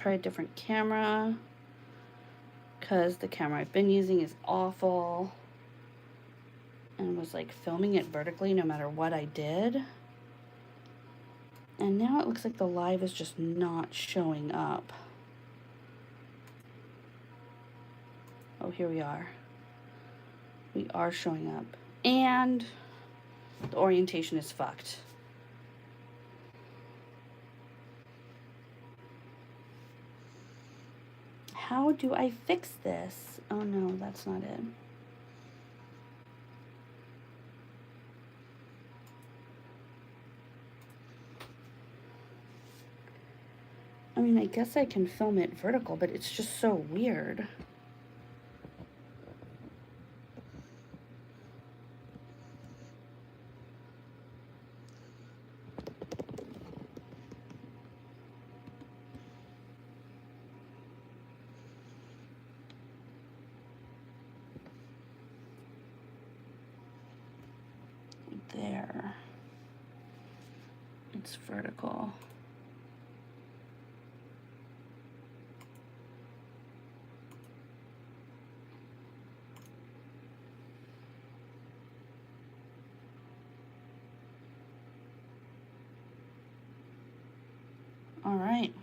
try a different camera because the camera I've been using is awful and was like filming it vertically no matter what I did. And now it looks like the live is just not showing up. Oh, here we are. We are showing up. And the orientation is fucked. How do I fix this? Oh no, that's not it. I mean, I guess I can film it vertical, but it's just so weird. There. It's vertical. All right.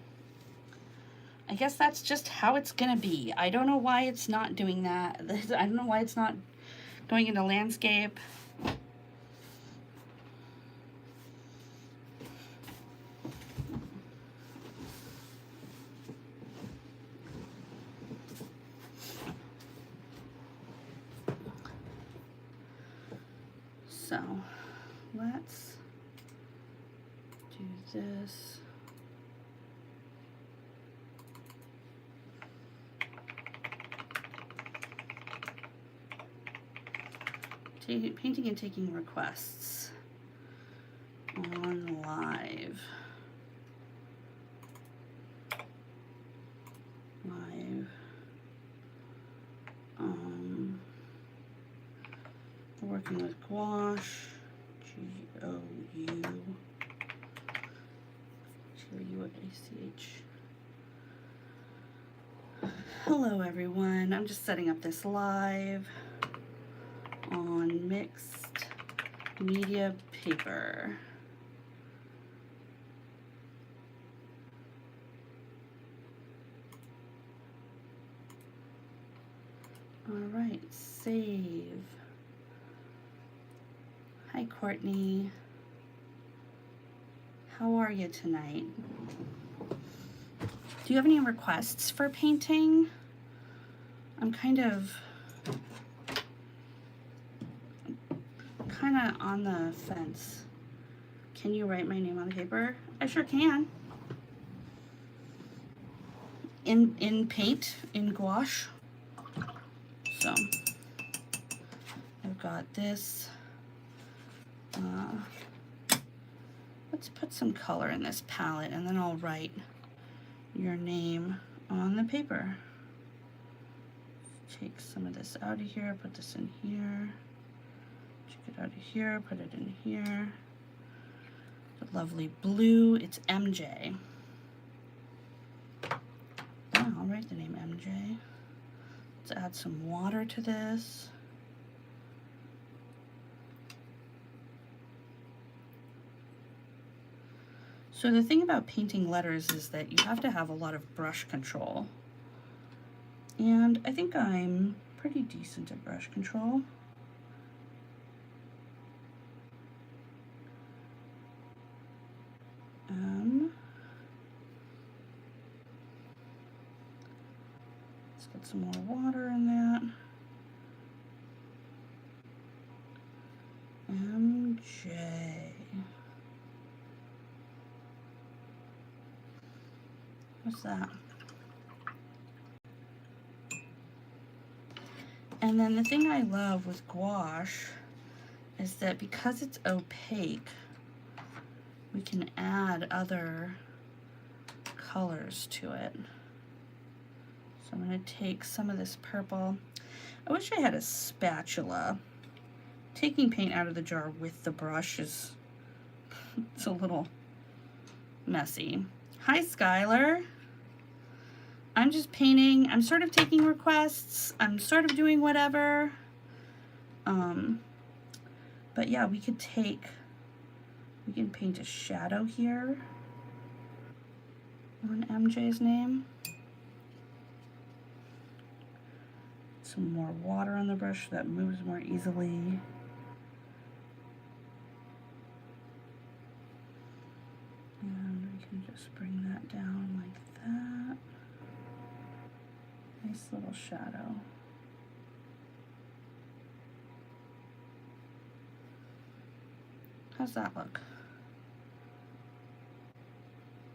I guess that's just how it's gonna be. I don't know why it's not doing that. I don't know why it's not going into landscape. So let's do this. Painting and taking requests on live. Working with gouache, G-O-U-A-C-H. Hello everyone, I'm just setting up this live on mixed media paper. All right, save. Hi, Courtney. How are you tonight? Do you have any requests for painting? I'm kind of on the fence. Can you write my name on the paper? I sure can. In paint, in gouache. So I've got this. Let's put some color in this palette and then I'll write your name on the paper. Take some of this out of here, put this in here. Take it out of here, put it in here. The lovely blue, it's MJ. Yeah, I'll write the name MJ. Let's add some water to this. So the thing about painting letters is that you have to have a lot of brush control. And I think I'm pretty decent at brush control. Let's get some more water in that. MJ. What's that? And then the thing I love with gouache is that because it's opaque, we can add other colors to it. So I'm going to take some of this purple. I wish I had a spatula. Taking paint out of the jar with the brush is it's a little messy. Hi, Skylar. I'm just painting. I'm sort of taking requests. I'm sort of doing whatever. But yeah, we can paint a shadow here on MJ's name. Some more water on the brush so that moves more easily. And we can just bring that down like that. Nice little shadow. How's that look?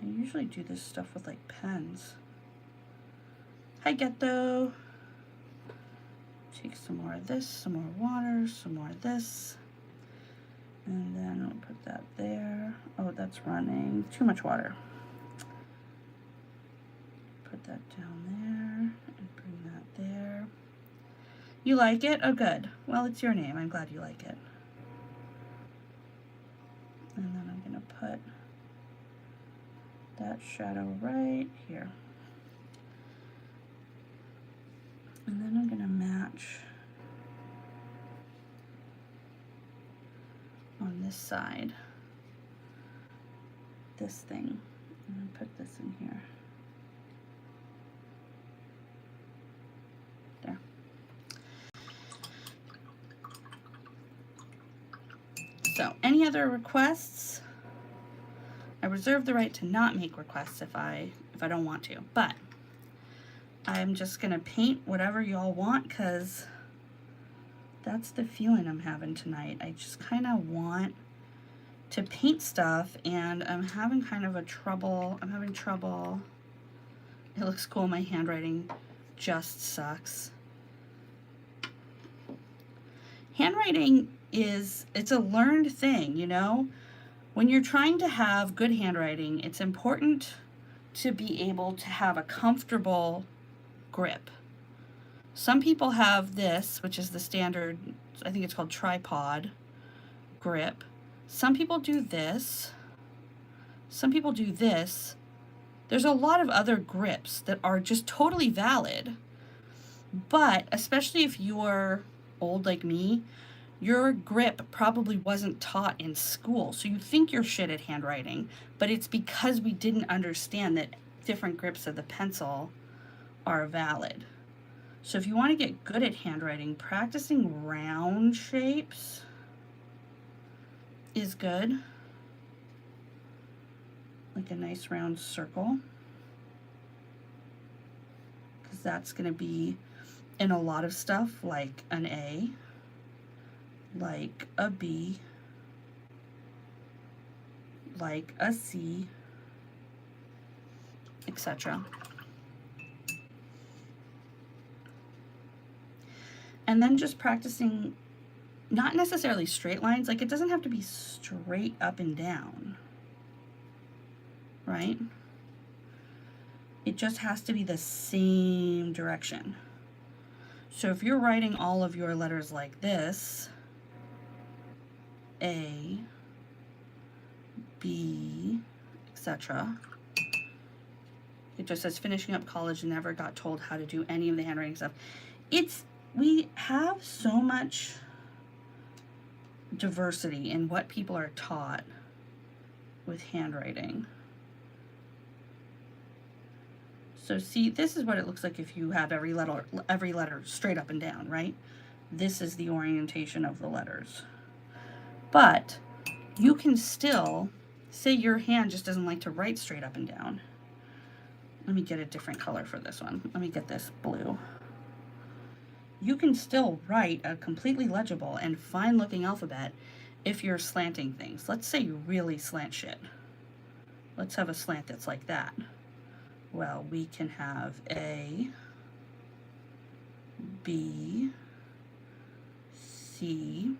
I usually do this stuff with like pens. Hi Ghetto. Take some more of this, some more water, some more of this. And then I'll put that there. Oh, that's running. Too much water. Put that down there and bring that there. You like it? Oh, good. Well, it's your name. I'm glad you like it. And then I'm going to put that shadow right here. And then I'm going to match on this side this thing. And put this in here. There. So, any other requests? I reserve the right to not make requests if I don't want to, but I'm just gonna paint whatever y'all want because that's the feeling I'm having tonight. I just kind of want to paint stuff and I'm having kind of I'm having trouble. It looks cool, my handwriting just sucks. Handwriting it's a learned thing, you know? When you're trying to have good handwriting, it's important to be able to have a comfortable grip. Some people have this, which is the standard, I think it's called tripod grip. Some people do this. Some people do this. There's a lot of other grips that are just totally valid. But especially if you're old like me, your grip probably wasn't taught in school. So you think you're shit at handwriting, but it's because we didn't understand that different grips of the pencil are valid. So if you want to get good at handwriting, practicing round shapes is good. Like a nice round circle. Because that's going to be in a lot of stuff like an A, like a B, like a C, etc. And then just practicing, not necessarily straight lines, like it doesn't have to be straight up and down, right? It just has to be the same direction. So if you're writing all of your letters like this, A, B, etc. It just says finishing up college and never got told how to do any of the handwriting stuff. We have so much diversity in what people are taught with handwriting. So see, this is what it looks like if you have every letter straight up and down, right? This is the orientation of the letters. But you can still, say your hand just doesn't like to write straight up and down. Let me get a different color for this one. Let me get this blue. You can still write a completely legible and fine looking alphabet if you're slanting things. Let's say you really slant shit. Let's have a slant that's like that. Well, we can have A, B, C,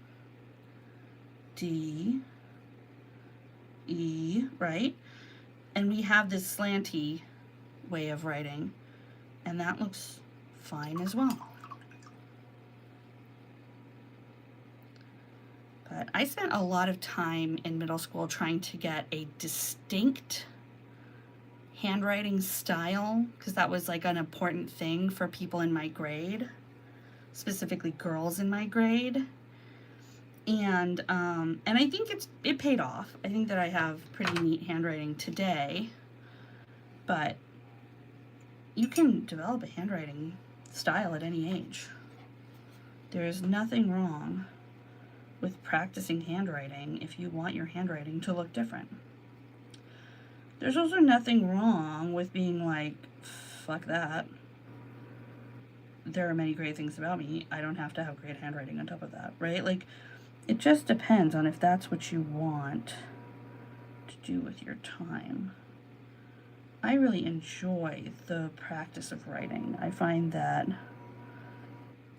D, E, right? And we have this slanty way of writing, and that looks fine as well. But I spent a lot of time in middle school trying to get a distinct handwriting style, because that was like an important thing for people in my grade, specifically girls in my grade. And I think it paid off. I think that I have pretty neat handwriting today, but you can develop a handwriting style at any age. There is nothing wrong with practicing handwriting if you want your handwriting to look different. There's also nothing wrong with being like, fuck that. There are many great things about me. I don't have to have great handwriting on top of that, right? Like, it just depends on if that's what you want to do with your time. I really enjoy the practice of writing. I find that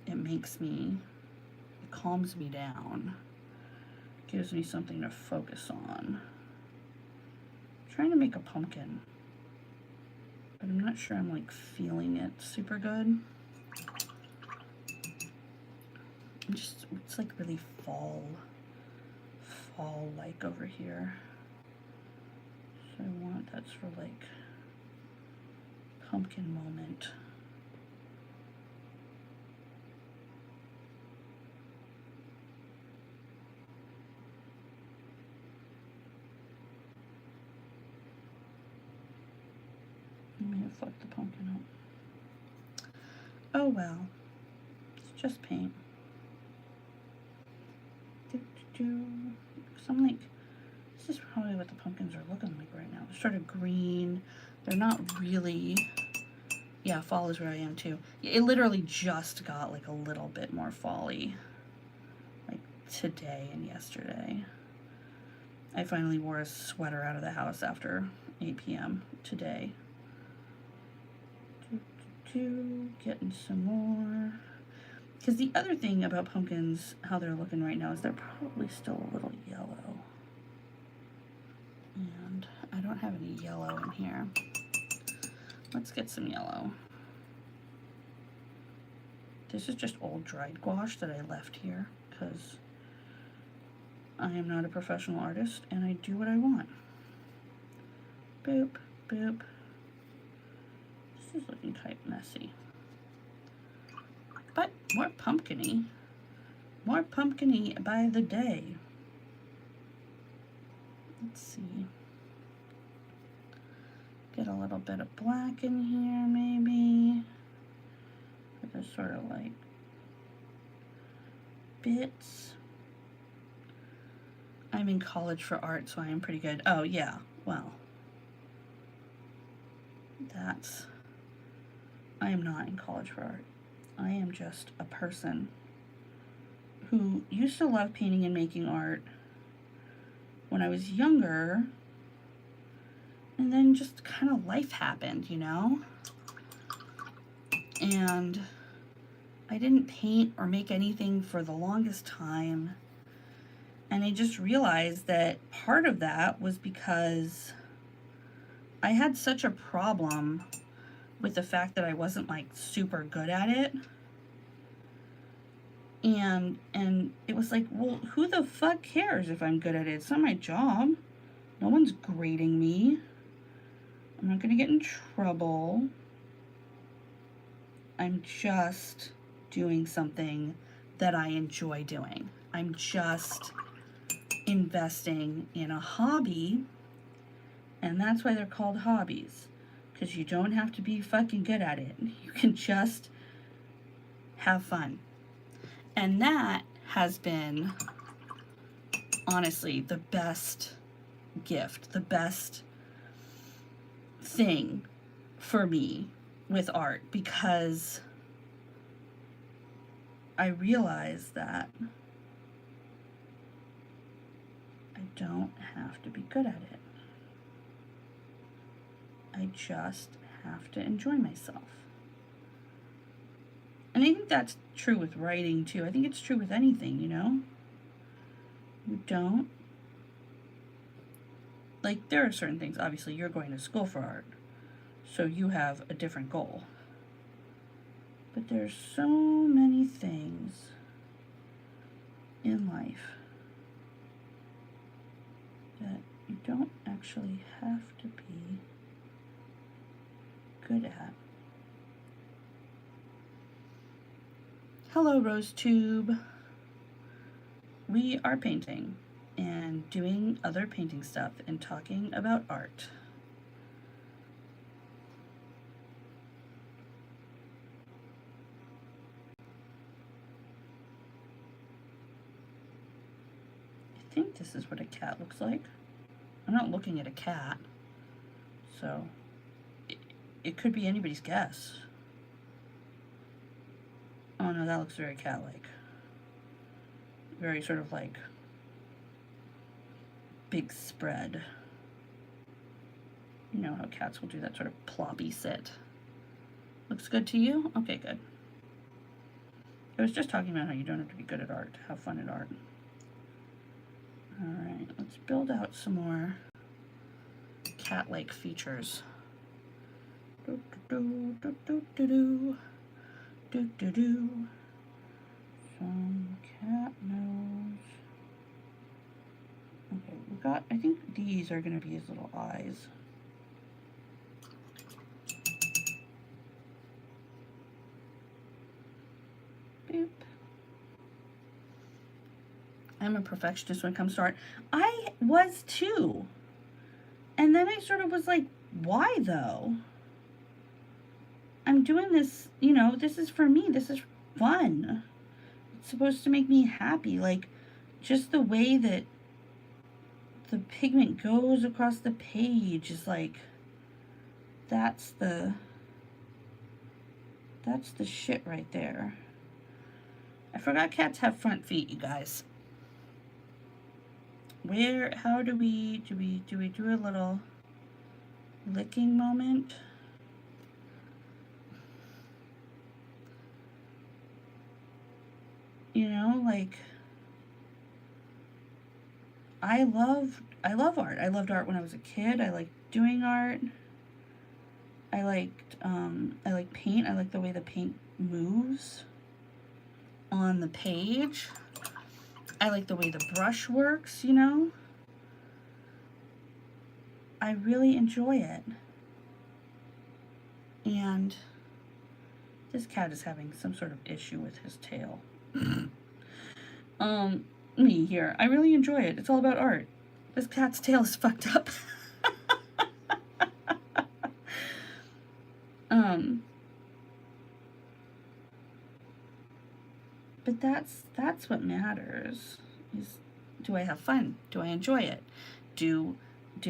it calms me down, gives me something to focus on. I'm trying to make a pumpkin, but I'm not sure I'm like feeling it super good. It's like really fall-like over here. So I want that's for like pumpkin moment. I may have fucked the pumpkin up. Oh well, it's just paint. So I'm like, this is probably what the pumpkins are looking like right now. They're sort of green. They're not really, yeah, fall is where I am too. It literally just got like a little bit more fall-y, like today and yesterday. I finally wore a sweater out of the house after 8 p.m. today. Getting some more. Because the other thing about pumpkins, how they're looking right now, is they're probably still a little yellow. And I don't have any yellow in here. Let's get some yellow. This is just old dried gouache that I left here because I am not a professional artist and I do what I want. Boop, boop. This is looking kind of messy. But more pumpkin-y by the day. Let's see. Get a little bit of black in here, maybe. For the sort of like bits. I'm in college for art, so I am pretty good. Oh yeah, well. I am not in college for art. I am just a person who used to love painting and making art when I was younger, and then just kind of life happened, you know? And I didn't paint or make anything for the longest time, and I just realized that part of that was because I had such a problem with the fact that I wasn't like super good at it. And it was like, well, who the fuck cares if I'm good at it? It's not my job. No one's grading me. I'm not gonna get in trouble. I'm just doing something that I enjoy doing. I'm just investing in a hobby, and that's why they're called hobbies. Because you don't have to be fucking good at it. You can just have fun. And that has been, honestly, the best gift, the best thing for me with art, because I realized that I don't have to be good at it. I just have to enjoy myself. And I think that's true with writing too. I think it's true with anything, you know? You don't, like, there are certain things, obviously you're going to school for art, so you have a different goal. But there's so many things in life that you don't actually have to be good at. Hello, Rose Tube. We are painting and doing other painting stuff and talking about art. I think this is what a cat looks like. I'm not looking at a cat, so it could be anybody's guess. Oh no, that looks very cat-like. Very sort of like big spread. You know how cats will do that sort of ploppy sit. Looks good to you? Okay, good. I was just talking about how you don't have to be good at art to have fun at art. Alright, let's build out some more cat-like features. Do do do do do do do do do. Some cat nose. Okay, we got, I think these are going to be his little eyes. Boop. I'm a perfectionist when it comes to art. I was too. And then I sort of was like, why though? I'm doing this, you know, this is for me. This is fun. It's supposed to make me happy. Like, just the way that the pigment goes across the page is like, that's the shit right there. I forgot cats have front feet, you guys. How do we do a little licking moment? You know, like, I love art. I loved art when I was a kid. I liked doing art. I like paint. I like the way the paint moves on the page. I like the way the brush works, you know. I really enjoy it. And this cat is having some sort of issue with his tail. Me here. I really enjoy it. It's all about art. This cat's tail is fucked up. But that's what matters. Is, do I have fun? Do I enjoy it? Do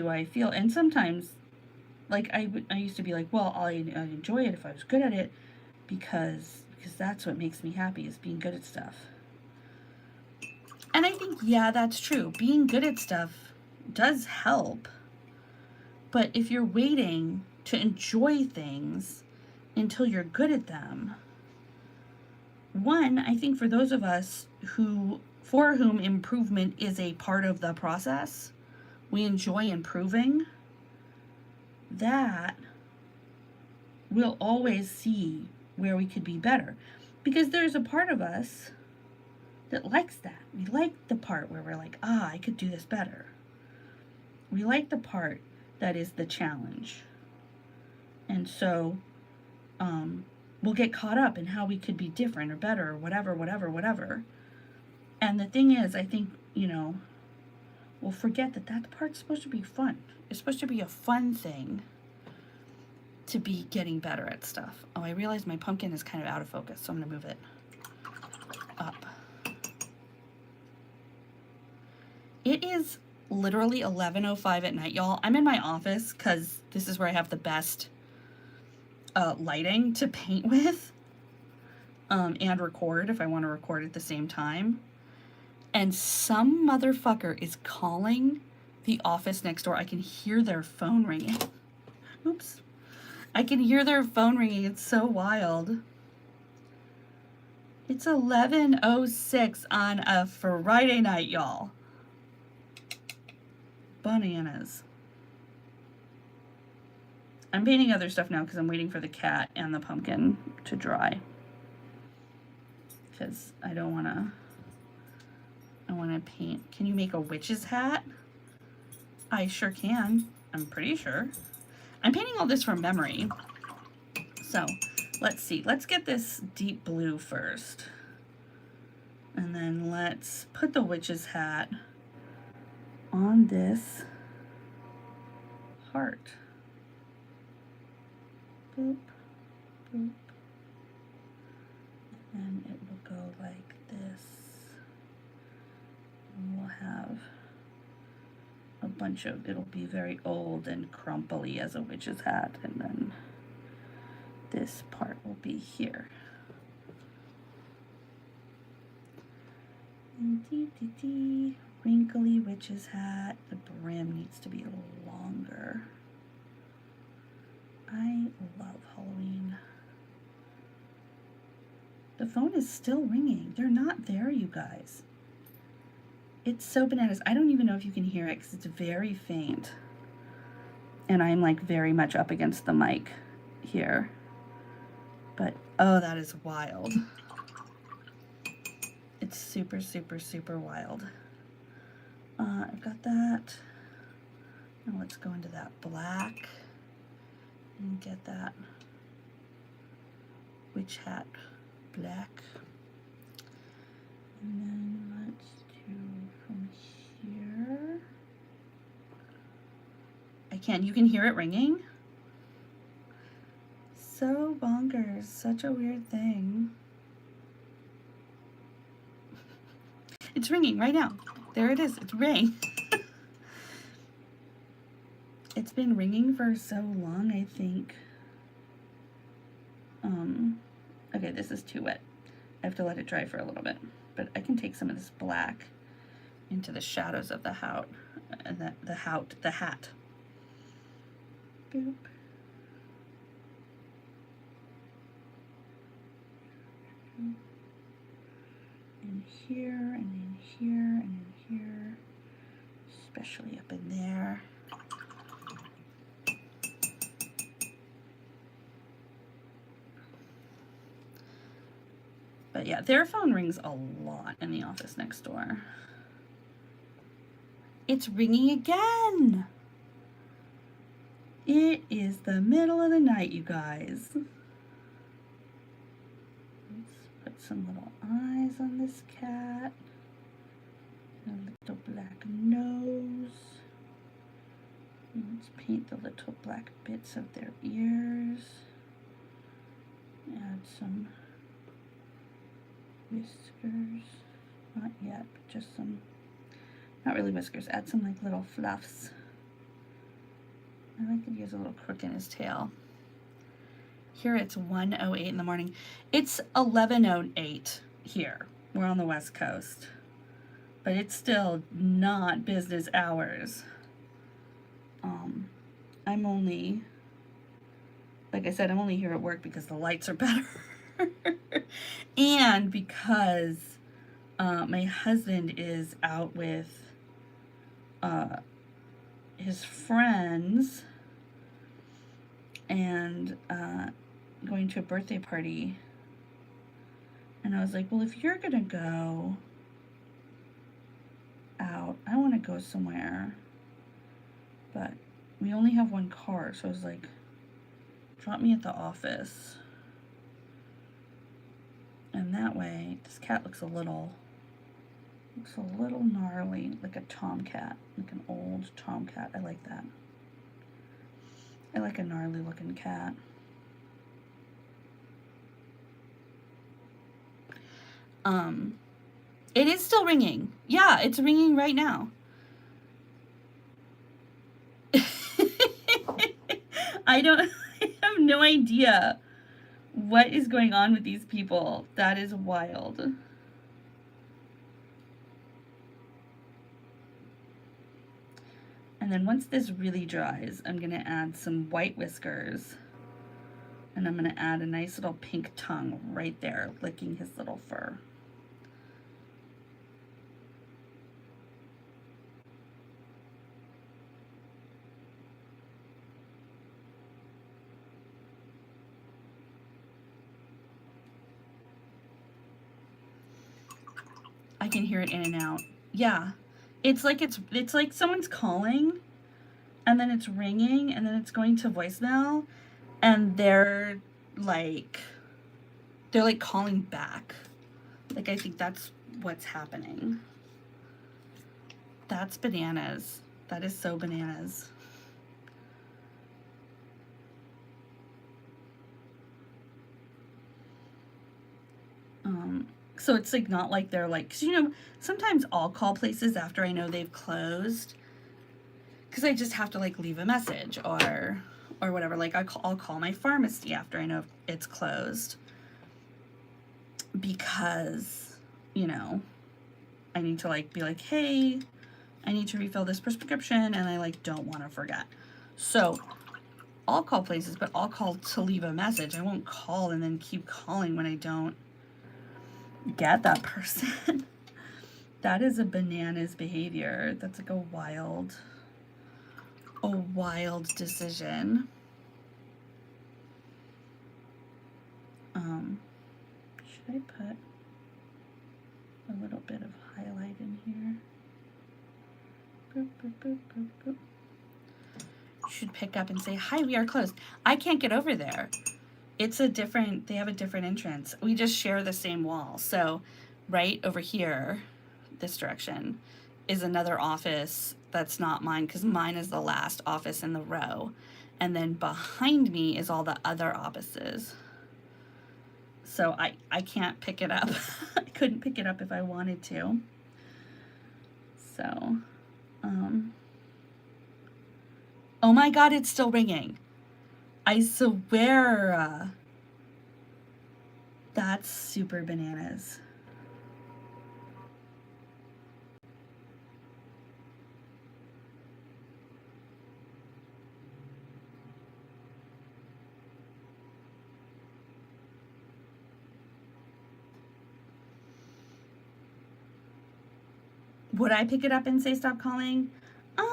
I feel? And sometimes, like I used to be like, well, I'd enjoy it if I was good at it, because that's what makes me happy, is being good at stuff. And I think, yeah, that's true. Being good at stuff does help. But if you're waiting to enjoy things until you're good at them, one, I think for those of us for whom improvement is a part of the process, we enjoy improving, that we'll always see where we could be better. Because there's a part of us that likes that. We like the part where we're like, I could do this better. We like the part that is the challenge. And so we'll get caught up in how we could be different or better or whatever. And the thing is, I think, you know, we'll forget that part's supposed to be fun. It's supposed to be a fun thing to be getting better at stuff. Oh, I realize my pumpkin is kind of out of focus, so I'm going to move it up. It is literally 11:05 at night, y'all. I'm in my office because this is where I have the best lighting to paint with and record if I want to record at the same time. And some motherfucker is calling the office next door. I can hear their phone ringing. Oops. I can hear their phone ringing. It's so wild. It's 11:06 on a Friday night, y'all. Bananas. I'm painting other stuff now because I'm waiting for the cat and the pumpkin to dry. Because I want to paint. Can you make a witch's hat? I sure can. I'm pretty sure. I'm painting all this from memory. So let's see. Let's get this deep blue first. And then let's put the witch's hat on this heart. Boop, boop. And it will go like this. And we'll have a bunch of, it'll be very old and crumply as a witch's hat, and then this part will be here. And wrinkly witch's hat. The brim needs to be a little longer. I love Halloween. The phone is still ringing. They're not there, you guys. It's so bananas. I don't even know if you can hear it because it's very faint. And I'm like very much up against the mic here. But, oh, that is wild. It's super, super, super wild. I've got that. Now let's go into that black and get that witch hat black. And then let's do from here. You can hear it ringing? So bonkers, such a weird thing. It's ringing right now. There it is, it's ringing. It's been ringing for so long, I think. Okay, this is too wet. I have to let it dry for a little bit. But I can take some of this black into the shadows of the hat. The hat. Boop. In here, and in here, and in here. Especially up in there. But yeah, their phone rings a lot in the office next door. It's ringing again. It is the middle of the night, you guys. Let's put some little eyes on this cat. A little black nose. And let's paint the little black bits of their ears. Add some whiskers, not yet, but just some, not really whiskers, add some like little fluffs. I like that he has a little crook in his tail. Here it's 1:08 in the morning. It's 11:08 here. We're on the West Coast, but it's still not business hours. I'm only, like I said, I'm only here at work because the lights are better. And because my husband is out with his friends and going to a birthday party. And I was like, well, if you're gonna go out, I want to go somewhere, but we only have one car, so I was like, drop me at the office. And that way, this cat looks a little gnarly, like a tomcat, like an old tomcat. I like that. I like a gnarly looking cat. It is still ringing. Yeah, it's ringing right now. I have no idea what is going on with these people. That is wild. And then once this really dries, I'm gonna add some white whiskers, and I'm gonna add a nice little pink tongue right there, licking his little fur. I can hear it in and out. Yeah. It's like someone's calling, and then it's ringing, and then it's going to voicemail, and they're like, they're like calling back. Like, I think that's what's happening. That's bananas. That is so bananas. So it's like not like they're like, 'cause you know, sometimes I'll call places after I know they've closed, because I just have to like leave a message or whatever. Like I'll call my pharmacy after I know it's closed, because, you know, I need to like be like, hey, I need to refill this prescription, and I like don't want to forget. So I'll call places, but I'll call to leave a message. I won't call and then keep calling when I don't get that person. That is a bananas behavior. That's like a wild decision. Should I put a little bit of highlight in here? Boop, boop, boop, boop, boop. Should pick up and say, hi, we are closed. I can't get over there. It's a different, they have a different entrance. We just share the same wall. So right over here, this direction, is another office that's not mine, because mine is the last office in the row. And then behind me is all the other offices. So I can't pick it up. I couldn't pick it up if I wanted to. So, oh my God, it's still ringing. I swear. That's super bananas. Would I pick it up and say stop calling? I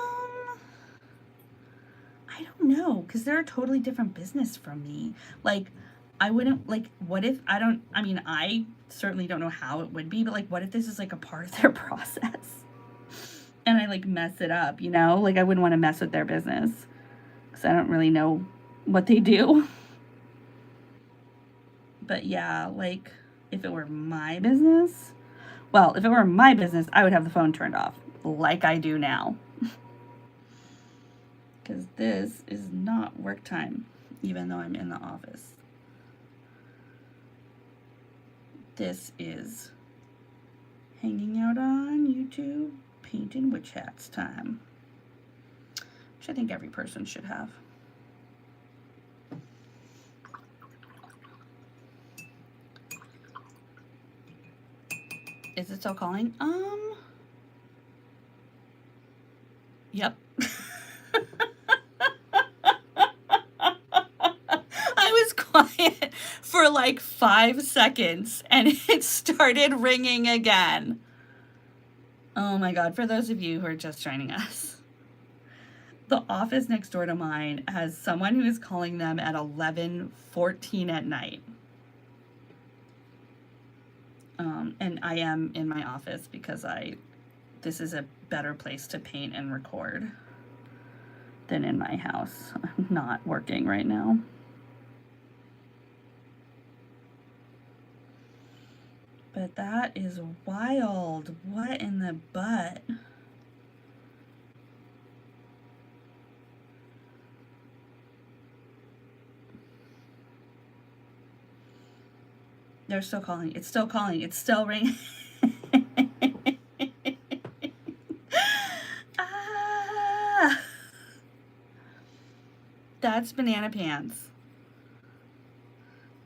don't know, because they're a totally different business from me. Like, I wouldn't, like, what if I don't, I mean, I certainly don't know how it would be, but like, what if this is like a part of their process? And I like mess it up, you know? Like, I wouldn't want to mess with their business, because I don't really know what they do. But yeah, like, if it were my business, well, if it were my business, I would have the phone turned off, like I do now. Because this is not work time, even though I'm in the office. This is hanging out on YouTube, painting witch hats time, which I think every person should have. Is it still calling? Yep. I was quiet for like 5 seconds and it started ringing again. Oh my God, for those of you who are just joining us, the office next door to mine has someone who is calling them at 11:14 at night. And I am in my office because this is a better place to paint and record than in my house. I'm not working right now. But that is wild. What in the butt? They're still calling. It's still calling. It's still ringing. Ah! That's banana pants.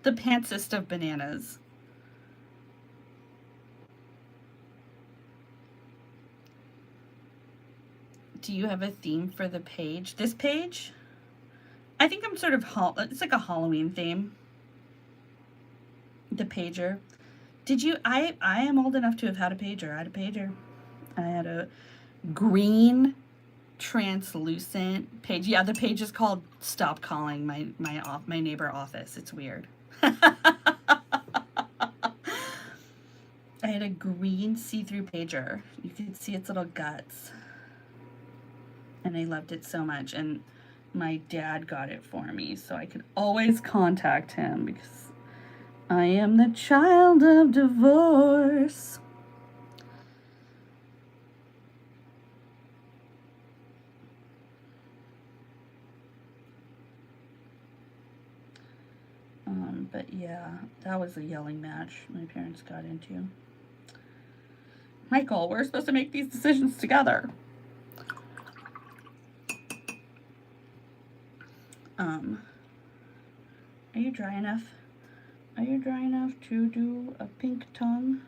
The pantsest of bananas. Do you have a theme for the page? This page? I think I'm sort of, it's like a Halloween theme. The pager. Did you, I am old enough to have had a pager. I had a pager. I had a green translucent page. Yeah, the page is called Stop Calling My Neighbor Office. It's weird. I had a green see-through pager. You could see its little guts. And I loved it so much. And my dad got it for me, so I could always contact him because I am the child of divorce. But yeah, that was a yelling match my parents got into. Michael, we're supposed to make these decisions together. Are you dry enough? Are you dry enough to do a pink tongue?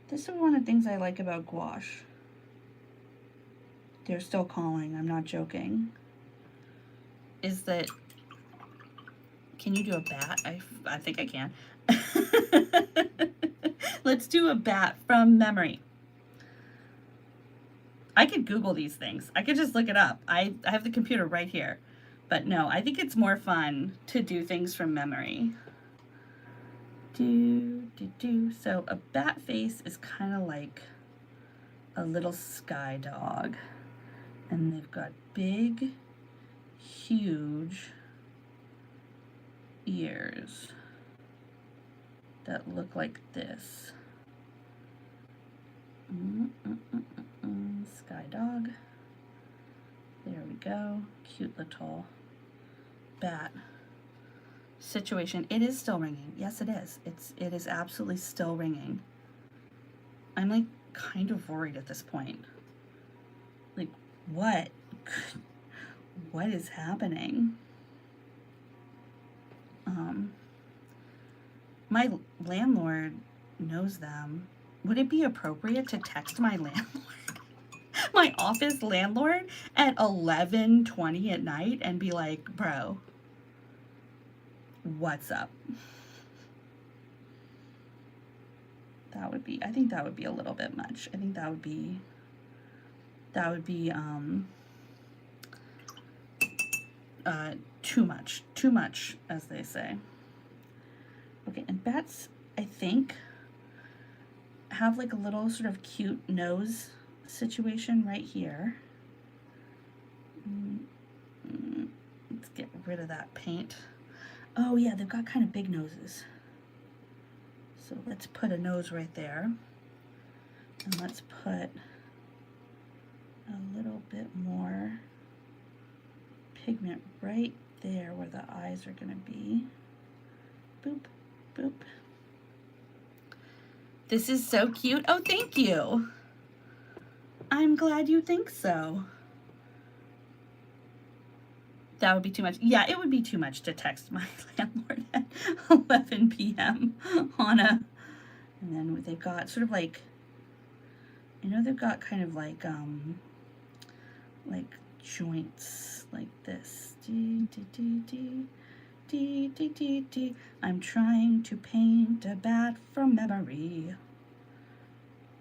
This is one of the things I like about gouache. They're still calling, I'm not joking. Is that, can you do a bat? I think I can. Let's do a bat from memory. I could Google these things. I could just look it up. I have the computer right here. But no, I think it's more fun to do things from memory. So a bat face is kind of like a little sky dog. And they've got big, huge ears that look like this. Sky dog. There we go. Cute little bat situation. It is still ringing. Yes, it is. It is absolutely still ringing. I'm like kind of worried at this point. Like, what? What is happening? My landlord knows them. Would it be appropriate to text my landlord? My office landlord at 11:20 at night and be like, bro, what's up? That would be, I think that would be a little bit much. I think that would be too much, as they say. Okay, and bats, I think, have like a little sort of cute nose situation right here. Let's get rid of that paint. Oh yeah, they've got kind of big noses. So let's put a nose right there. And let's put a little bit more pigment right there where the eyes are going to be. Boop, boop. This is so cute. Oh, thank you. I'm glad you think so. That would be too much. Yeah, it would be too much to text my landlord at 11 p.m. on a... And then they've got sort of like... I know they've got kind of like joints like this. I'm trying to paint a bat from memory.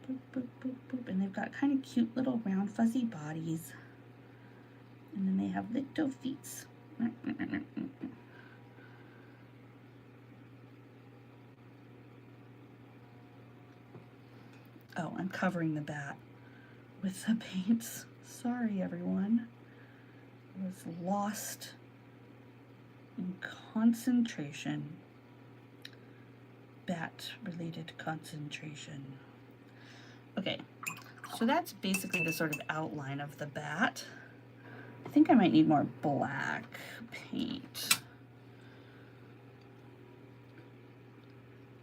Boop, boop, boop, boop. And they've got kind of cute little round fuzzy bodies. And then they have little feet. Oh, I'm covering the bat with the paints. Sorry, everyone. I was lost in concentration. Bat-related concentration. Okay, so that's basically the sort of outline of the bat. I think I might need more black paint.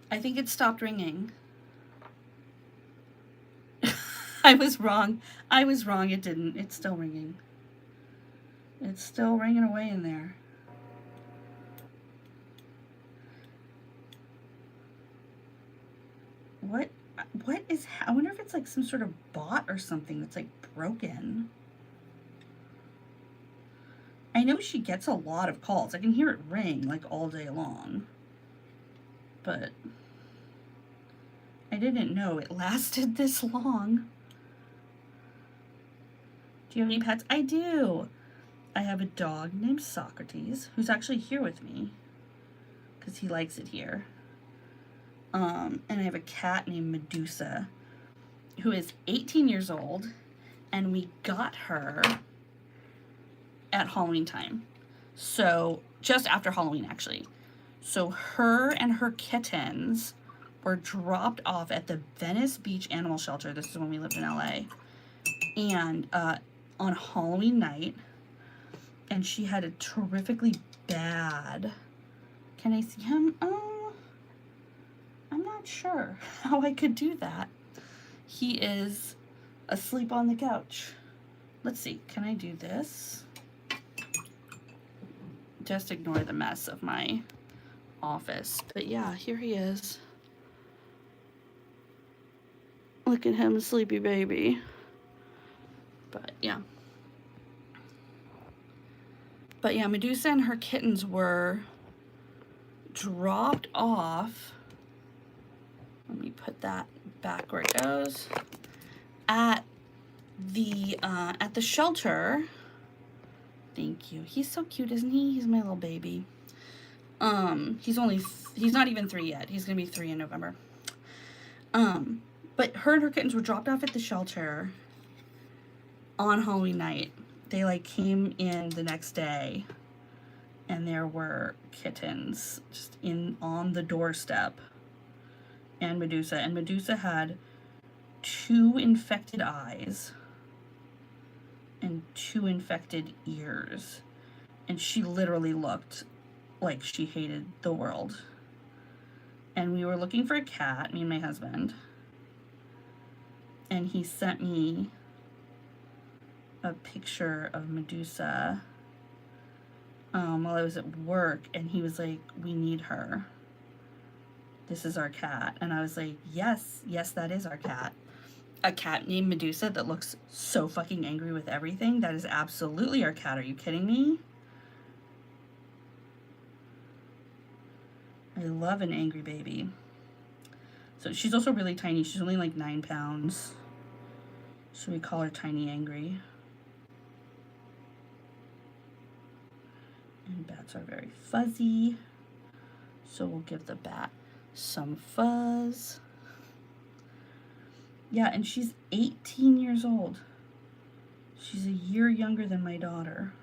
I think it stopped ringing. I was wrong. I was wrong. It didn't. It's still ringing. It's still ringing away in there. What is, I wonder if it's like some sort of bot or something that's like broken. I know she gets a lot of calls. I can hear it ring like all day long. But I didn't know it lasted this long. Do you have any pets? I do. I have a dog named Socrates, who's actually here with me because he likes it here. And I have a cat named Medusa, who is 18 years old, and we got her at Halloween time. So just after Halloween, actually. So her and her kittens were dropped off at the Venice Beach Animal Shelter. This is when we lived in LA. And on Halloween night. And she had a terrifically bad... Can I see him? I'm not sure how I could do that. He is asleep on the couch. Let's see. Can I do this? Just ignore the mess of my office. But yeah, here he is. Look at him, sleepy baby. But yeah. But yeah, Medusa and her kittens were dropped off. Let me put that back where it goes. At the shelter. Thank you. He's so cute, isn't he? He's my little baby. He's not even 3 yet. He's gonna be 3 in November. But her and her kittens were dropped off at the shelter on Halloween night. They like came in the next day, and there were kittens just on the doorstep, and Medusa had 2 infected eyes and 2 infected ears, and she literally looked like she hated the world. And we were looking for a cat, me and my husband, and he sent me a picture of Medusa while I was at work, and he was like, we need her. This is our cat. And I was like, yes, that is our cat. A cat named Medusa that looks so fucking angry with everything. That is absolutely our cat. Are you kidding me? I love an angry baby. So she's also really tiny. She's only like 9 pounds. So we call her Tiny Angry. And bats are very fuzzy. So we'll give the bat some fuzz. Yeah, and she's 18 years old. She's a year younger than my daughter.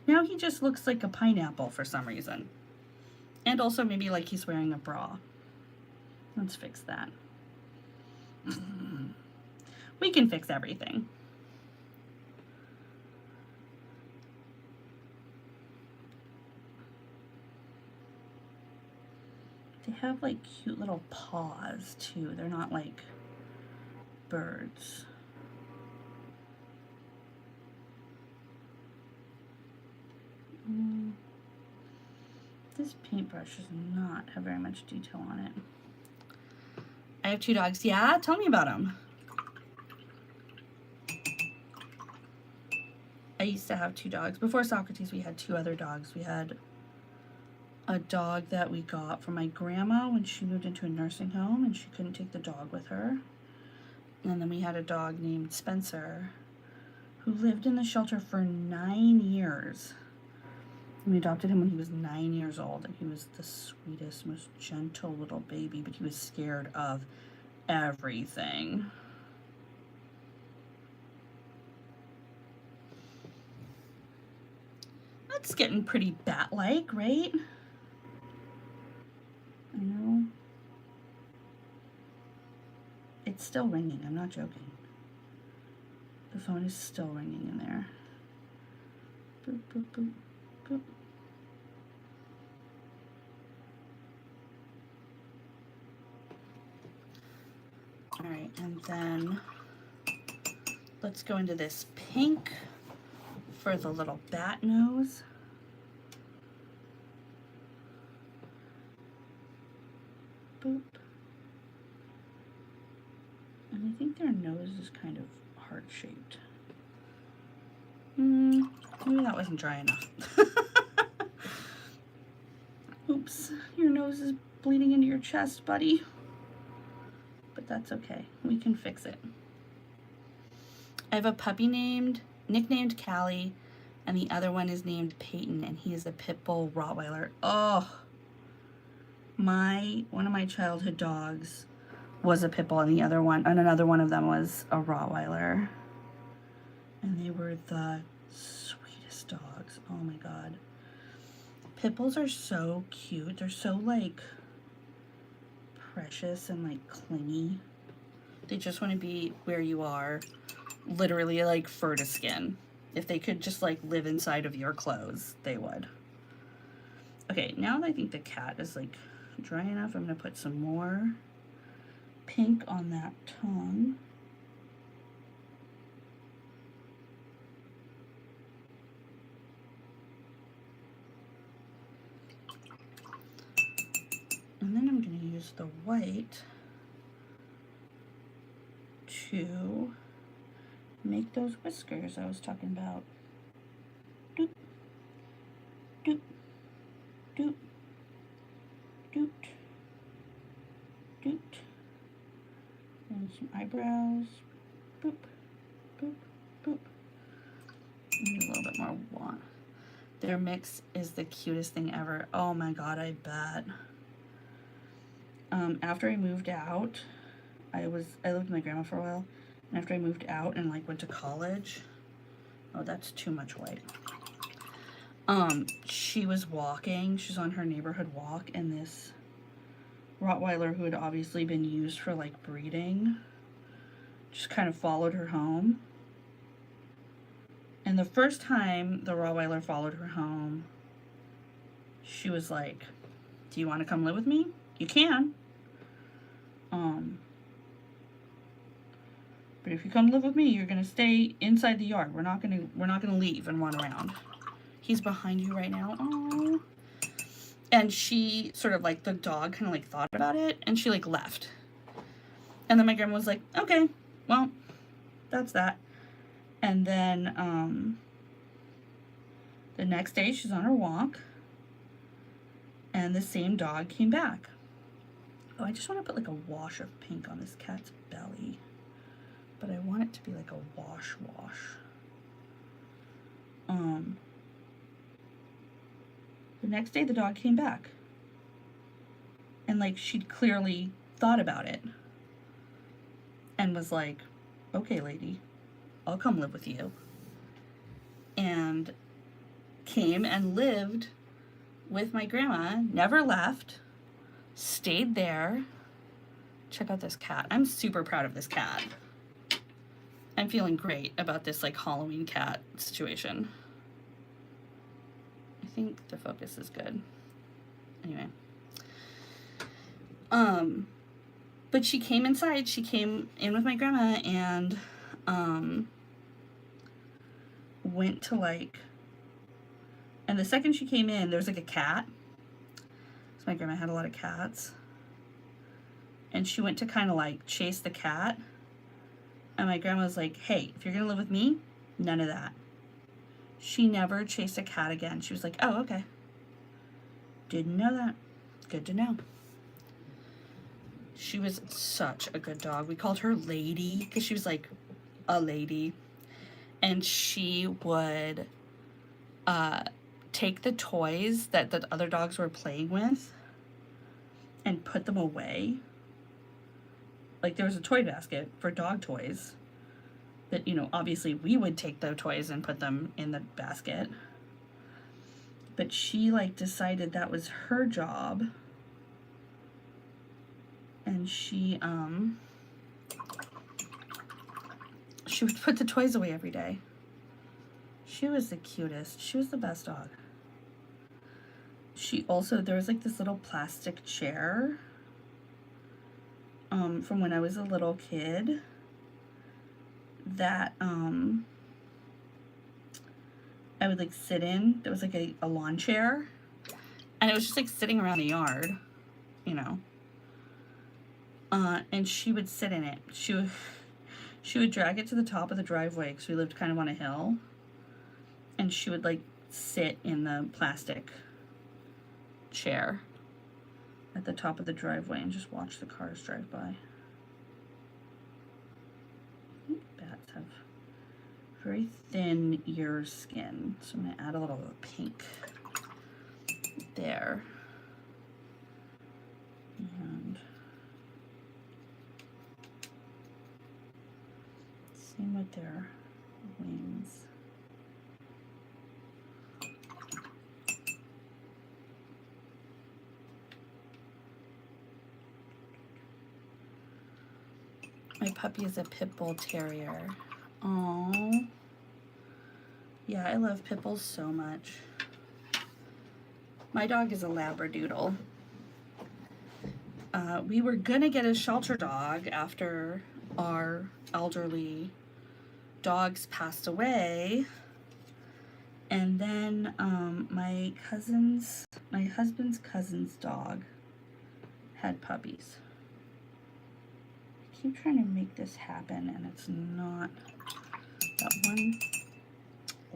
Now he just looks like a pineapple for some reason. And also maybe like he's wearing a bra. Let's fix that. We can fix everything. They have like cute little paws too. They're not like birds. This paintbrush does not have very much detail on it. I have 2 dogs. Yeah, tell me about them. I used to have 2 dogs. Before Socrates, we had 2 other dogs. We had a dog that we got from my grandma when she moved into a nursing home and she couldn't take the dog with her. And then we had a dog named Spencer who lived in the shelter for 9 years. And we adopted him when he was 9 years old, and he was the sweetest, most gentle little baby, but he was scared of everything. That's getting pretty bat-like, right? I know. It's still ringing, I'm not joking. The phone is still ringing in there. Boop, boop, boop, boop. All right, and then let's go into this pink for the little bat nose. Boop. And I think their nose is kind of heart-shaped. Maybe that wasn't dry enough. Oops, your nose is bleeding into your chest, buddy. But that's okay, we can fix it. I have a puppy nicknamed Callie, and the other one is named Peyton, and he is a pit bull Rottweiler. Oh, one of my childhood dogs was a pit bull, and the other one, and another one of them was a Rottweiler. And they were the sweetest dogs. Oh my god. Pit bulls are so cute. They're so like precious and like clingy. They just want to be where you are, literally like fur to skin. If they could just like live inside of your clothes, they would. Okay, now that I think the cat is like dry enough, I'm going to put some more pink on that tongue. And then I'm going to use the white to make those whiskers I was talking about. Doot, doot, doot, doot, doot. And some eyebrows. Boop, boop, boop. Maybe a little bit more one. Their mix is the cutest thing ever. Oh my god, I bet. After I moved out, I lived with my grandma for a while, and after I moved out and like went to college, oh, that's too much white. She was walking, she's on her neighborhood walk, and this Rottweiler, who had obviously been used for like breeding, just kind of followed her home. And the first time the Rottweiler followed her home, she was like, "Do you want to come live with me? You can. But if you come live with me, you're gonna stay inside the yard. We're not gonna leave and run around." He's behind you right now. Oh. And she sort of like, the dog kind of like thought about it, and she like left. And then my grandma was like, "Okay, well, that's that." And then the next day she's on her walk, and the same dog came back. Oh, I just want to put like a wash of pink on this cat's belly, but I want it to be like a wash. The next day the dog came back, and like she'd clearly thought about it and was like, "Okay, lady, I'll come live with you." And came and lived with my grandma, never left, stayed there. Check out this cat. I'm super proud of this cat. I'm feeling great about this like Halloween cat situation. I think the focus is good. Anyway. But she came inside, she came in with my grandma, and went to like, and the second she came in, there was like a cat. So my grandma had a lot of cats. And she went to kind of like chase the cat. And my grandma was like, "Hey, if you're gonna live with me, none of that." She never chased a cat again. She was like, "Oh, okay. Didn't know that. Good to know." She was such a good dog. We called her Lady because she was like a lady. And she would take the toys that the other dogs were playing with and put them away. Like, there was a toy basket for dog toys that, you know, obviously we would take the toys and put them in the basket. But she like decided that was her job. And she would put the toys away every day. She was the cutest. She was the best dog. She also, there was like this little plastic chair from when I was a little kid that I would like sit in. There was like a lawn chair, and it was just like sitting around the yard, you know. And she would sit in it. She would drag it to the top of the driveway because we lived kind of on a hill, and she would like sit in the plastic chair at the top of the driveway and just watch the cars drive by. I think bats have very thin ear skin, so I'm going to add a little bit of pink there. And Same with their wings. My puppy is a pit bull terrier. Oh, yeah, I love pit bulls so much. My dog is a Labradoodle. We were gonna get a shelter dog after our elderly dogs passed away, and then my husband's cousin's dog had puppies. I keep trying to make this happen, and it's not. That one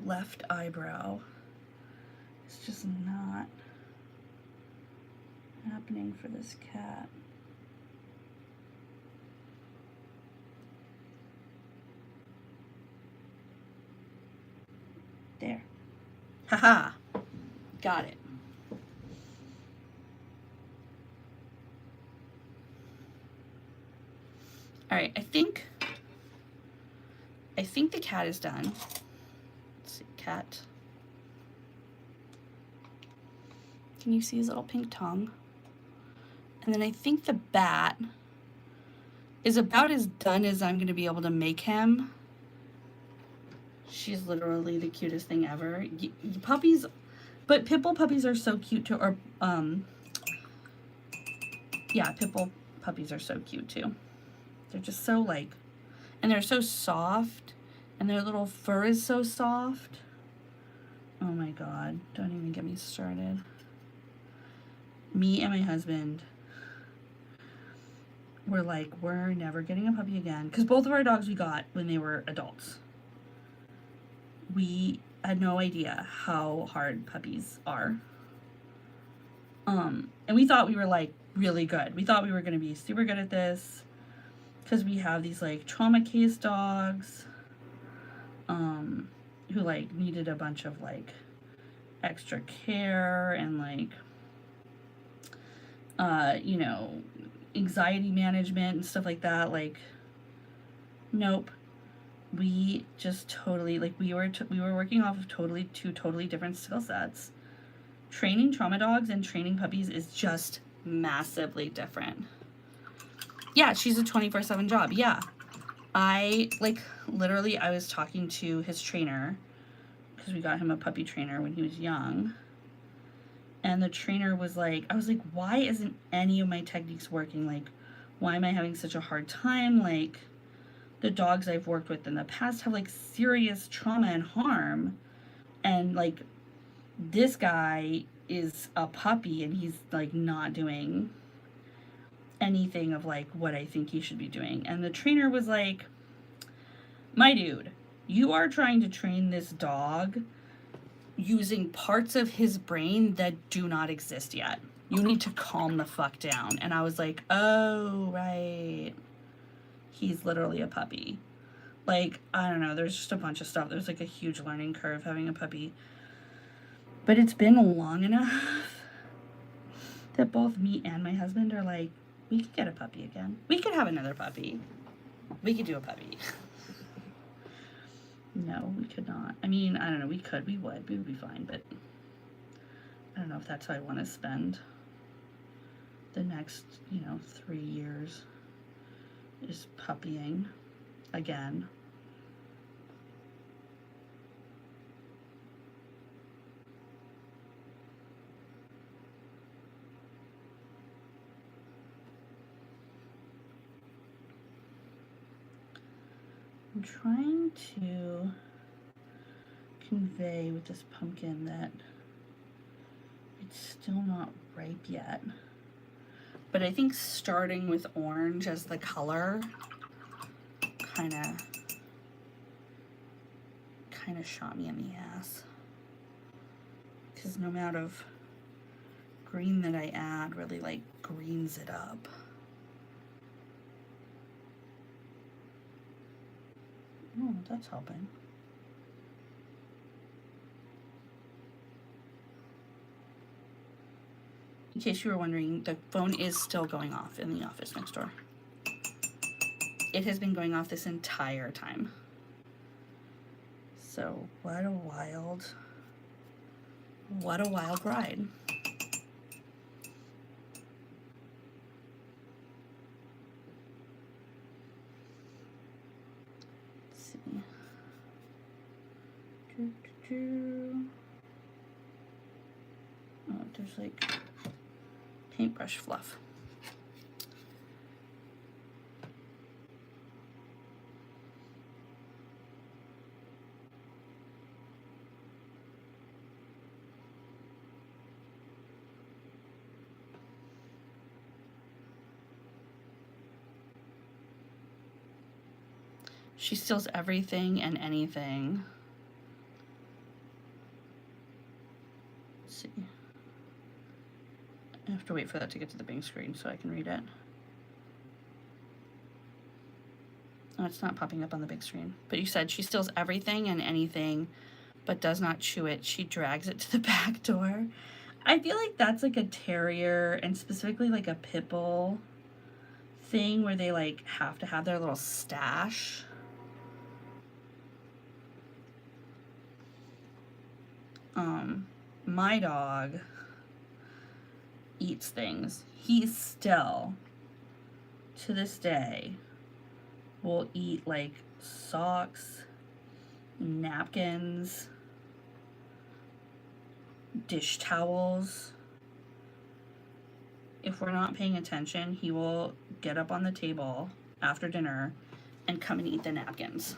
left eyebrow is just not happening for this cat. There. Haha. Got it. All right, I think the cat is done. Let's see, cat. Can you see his little pink tongue? And then I think the bat is about as done as I'm gonna be able to make him. She's literally the cutest thing ever. Puppies, but pit bull puppies are so cute too. Or yeah, pit bull puppies are so cute too. They're just so like, and they're so soft, and their little fur is so soft. Oh my God, don't even get me started. Me and my husband were like, we're never getting a puppy again. Because both of our dogs we got when they were adults. We had no idea how hard puppies are. And we thought we were like really good. We thought we were going to be super good at this. Because we have these like trauma case dogs who like needed a bunch of like extra care and like you know, anxiety management and stuff like that. Like, nope. We just totally like we were working off of two totally different skill sets. Training trauma dogs and training puppies is just massively different. Yeah, she's a 24/7 job. Yeah. I was talking to his trainer because we got him a puppy trainer when he was young. And the trainer was like, I was like, why isn't any of my techniques working? Like, why am I having such a hard time? Like, the dogs I've worked with in the past have like serious trauma and harm. And like, this guy is a puppy and he's like not doing anything of like what I think he should be doing. And the trainer was like, my dude, you are trying to train this dog using parts of his brain that do not exist yet. You need to calm the fuck down. And I was like, oh, right. He's literally a puppy. Like, I don't know, there's just a bunch of stuff. There's like a huge learning curve having a puppy. But it's been long enough that both me and my husband are like, we could get a puppy again. We could have another puppy. We could do a puppy. No, we could not. I mean, I don't know. We could. We would. We would be fine. But I don't know if that's how I want to spend the next, 3 years. Is puppying again. I'm trying to convey with this pumpkin that it's still not ripe yet. But I think starting with orange as the color kind of shot me in the ass. Because no amount of green that I add really like greens it up. Oh, that's helping. In case you were wondering, the phone is still going off in the office next door. It has been going off this entire time. So what a wild ride. Let's see. Oh, there's like paintbrush fluff. She steals everything and anything. Let's see. I have to wait for that to get to the big screen so I can read it. Oh, it's not popping up on the big screen. But you said she steals everything and anything, but does not chew it. She drags it to the back door. I feel like that's like a terrier, and specifically like a pit bull thing where they like have to have their little stash. My dog eats things. He still, to this day, will eat like socks, napkins, dish towels. If we're not paying attention, he will get up on the table after dinner and come and eat the napkins.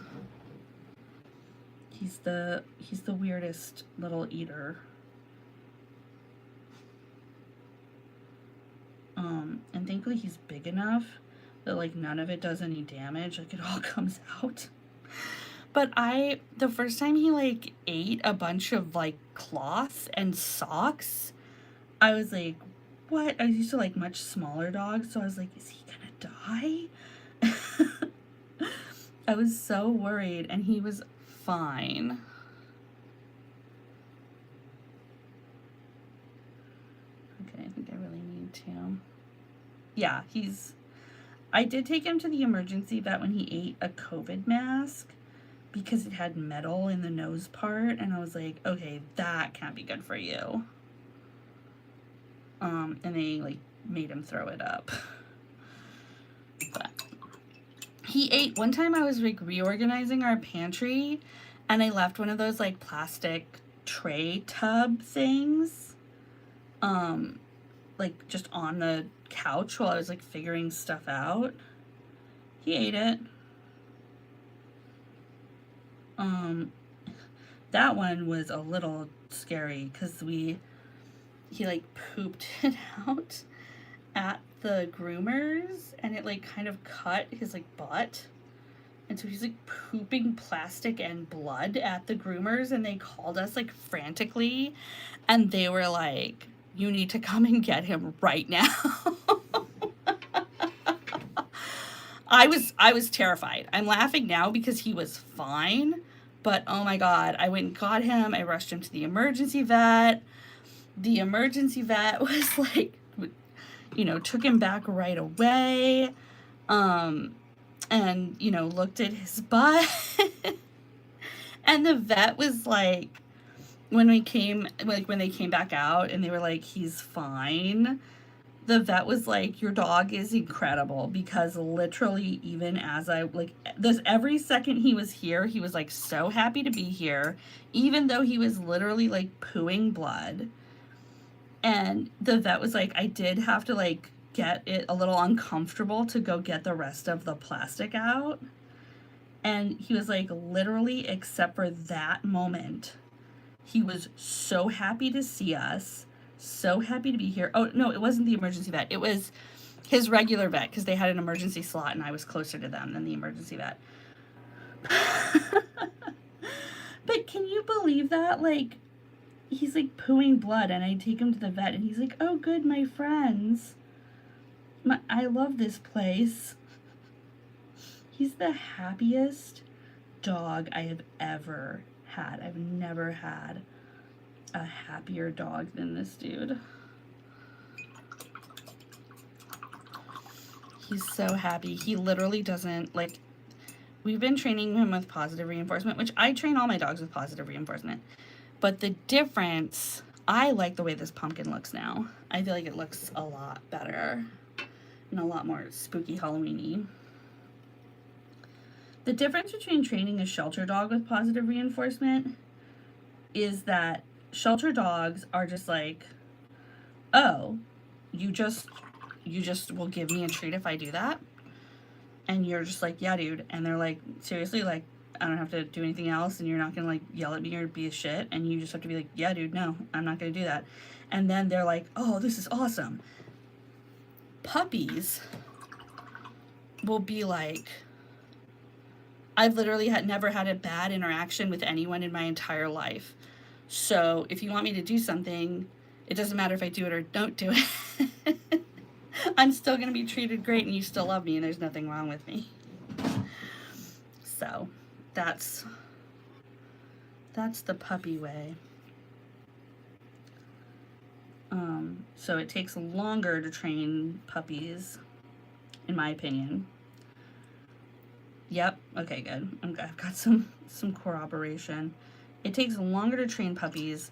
He's the weirdest little eater. And thankfully he's big enough that like none of it does any damage, like it all comes out. But the first time he like ate a bunch of like cloth and socks, I was like, what? I was used to like much smaller dogs, so I was like, is he gonna die? I was so worried, and he was fine. Okay, I think I really need to. Yeah, I did take him to the emergency vet when he ate a COVID mask because it had metal in the nose part, and I was like, okay, that can't be good for you. And they like made him throw it up. But he ate, one time I was like reorganizing our pantry, and I left one of those like plastic tray tub things like just on the couch while I was like figuring stuff out. He ate it. That one was a little scary because he like pooped it out at the groomers, and it like kind of cut his like butt, and so he's like pooping plastic and blood at the groomers, and they called us like frantically, and they were like, you need to come and get him right now. I was terrified. I'm laughing now because he was fine, but oh my God, I went and got him. I rushed him to the emergency vet. The emergency vet was like, you know, took him back right away, and, you know, looked at his butt. And the vet was like, when they came back out and they were like, he's fine, the vet was like, your dog is incredible, because literally even as every second he was here, he was like so happy to be here, even though he was literally like pooing blood. And the vet was like, I did have to like get it a little uncomfortable to go get the rest of the plastic out. And he was like, literally, except for that moment, he was so happy to see us, so happy to be here. Oh, no, it wasn't the emergency vet. It was his regular vet, because they had an emergency slot and I was closer to them than the emergency vet. But can you believe that? Like, he's like pooing blood, and I take him to the vet, and he's like, oh, good, my friends. I love this place. He's the happiest dog I have ever had. I've never had a happier dog than this dude. He's so happy. He literally doesn't, like, we've been training him with positive reinforcement, which I train all my dogs with positive reinforcement. But the difference, I like the way this pumpkin looks now. I feel like it looks a lot better and a lot more spooky Halloween-y. The difference between training a shelter dog with positive reinforcement is that shelter dogs are just like, oh, you just will give me a treat if I do that. And you're just like, yeah, dude. And they're like, seriously, like, I don't have to do anything else, and you're not gonna like yell at me or be a shit, and you just have to be like, yeah, dude, no, I'm not gonna do that. And then they're like, oh, this is awesome. Puppies will be like, I've literally never had a bad interaction with anyone in my entire life. So if you want me to do something, it doesn't matter if I do it or don't do it. I'm still going to be treated great, and you still love me, and there's nothing wrong with me. So that's the puppy way. So it takes longer to train puppies, in my opinion. Yep. Okay, good. I've got some corroboration. It takes longer to train puppies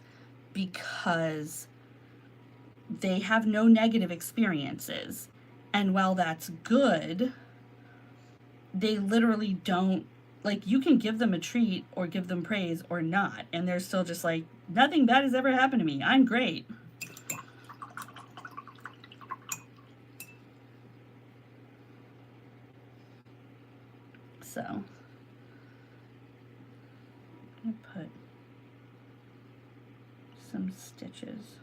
because they have no negative experiences. And while that's good, they literally don't, like, you can give them a treat or give them praise or not, and they're still just like, nothing bad has ever happened to me. I'm great. So, I'm going to put some stitches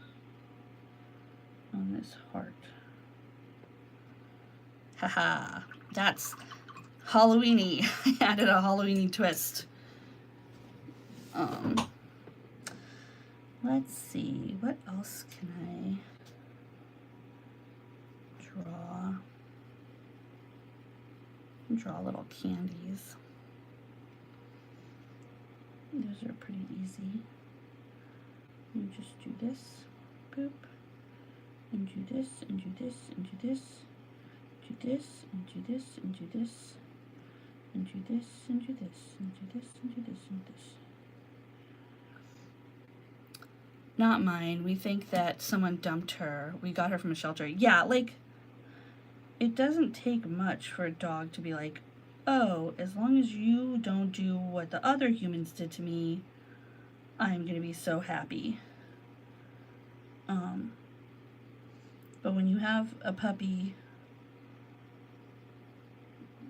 on this heart. Haha, that's Halloween-y. I added a Halloween-y twist. Let's see, what else can I draw? Draw little candies. Those are pretty easy. You just do this, boop, and do this, and do this, and do this, do this, and do this, and do this, and do this, and do this, and do this, and do this, and this. Not mine. We think that someone dumped her. We got her from a shelter. Yeah, like, it doesn't take much for a dog to be like, oh, as long as you don't do what the other humans did to me, I'm going to be so happy. But when you have a puppy,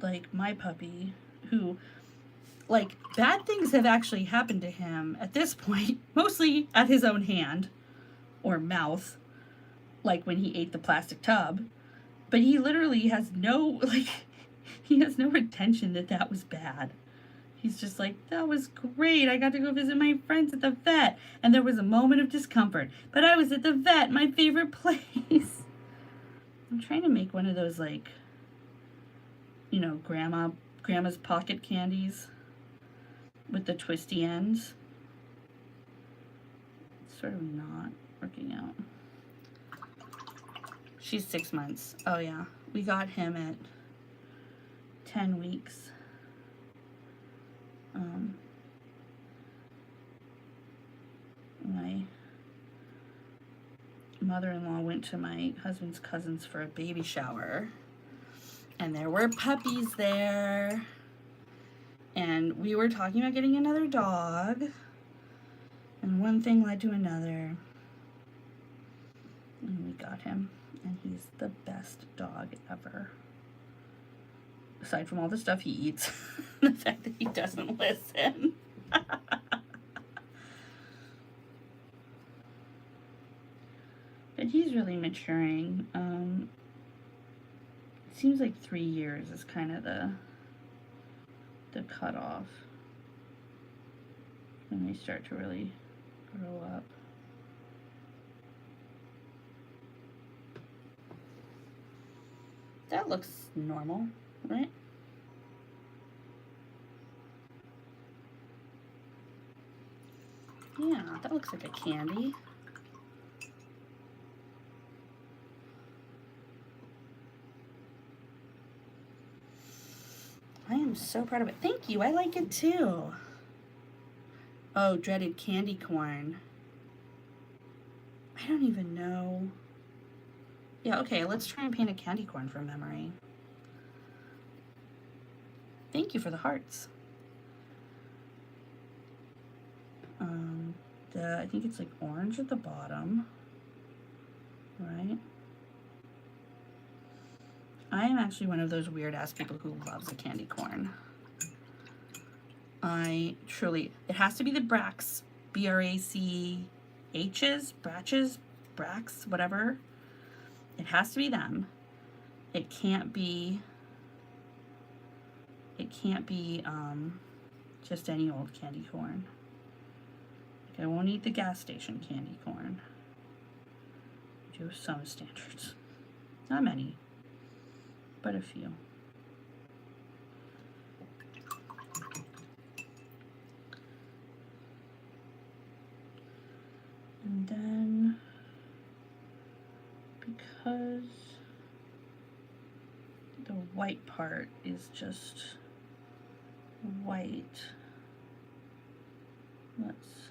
like my puppy, who, like, bad things have actually happened to him at this point, mostly at his own hand or mouth, like when he ate the plastic tub. But he literally has no, like, he has no intention that that was bad. He's just like, that was great. I got to go visit my friends at the vet. And there was a moment of discomfort. But I was at the vet, my favorite place. I'm trying to make one of those, like, you know, grandma's pocket candies with the twisty ends. It's sort of not working out. She's 6 months. Oh, yeah. We got him at 10 weeks. My mother-in-law went to my husband's cousins for a baby shower, and there were puppies there, and we were talking about getting another dog, and one thing led to another, and we got him, and he's the best dog ever. Aside from all the stuff he eats, the fact that he doesn't listen. But he's really maturing. It seems like 3 years is kind of the cutoff when they start to really grow up. That looks normal, right? Yeah, that looks like a candy. I am so proud of it. Thank you. I like it too. Oh, dreaded candy corn. I don't even know. Yeah, okay, let's try and paint a candy corn from memory. Thank you for the hearts. I think it's like orange at the bottom, right? I am actually one of those weird ass people who loves a candy corn. I truly, it has to be the Brax, B-R-A-C-H's, Bratches, Brax, whatever. It has to be them. It can't be just any old candy corn. Like, I won't eat the gas station candy corn. I do have some standards. Not many, but a few. And then, because the white part is just white, let's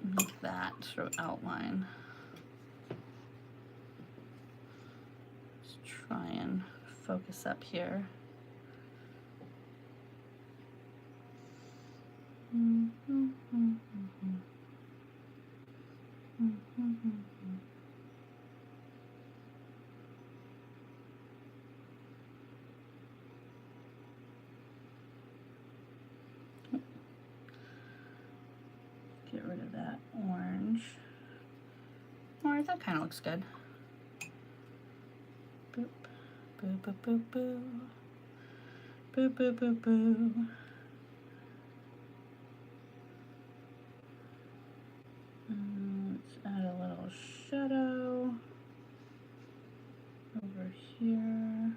make that sort of outline. Let's try and focus up here. Get rid of that orange. Or that kind of looks good. Boop, boop, boop, boop, boop. Boop, boop, boop, boop. Let's add a little shadow over here.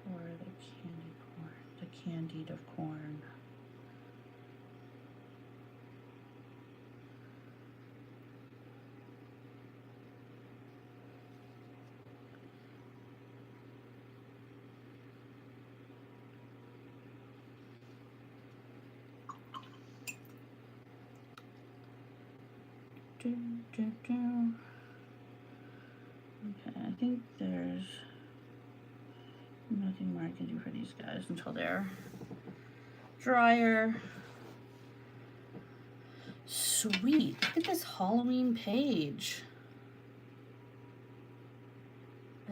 For the candy corn, the candied of corn. Okay, I think there's nothing more I can do for these guys until they're drier. Sweet, look at this Halloween page.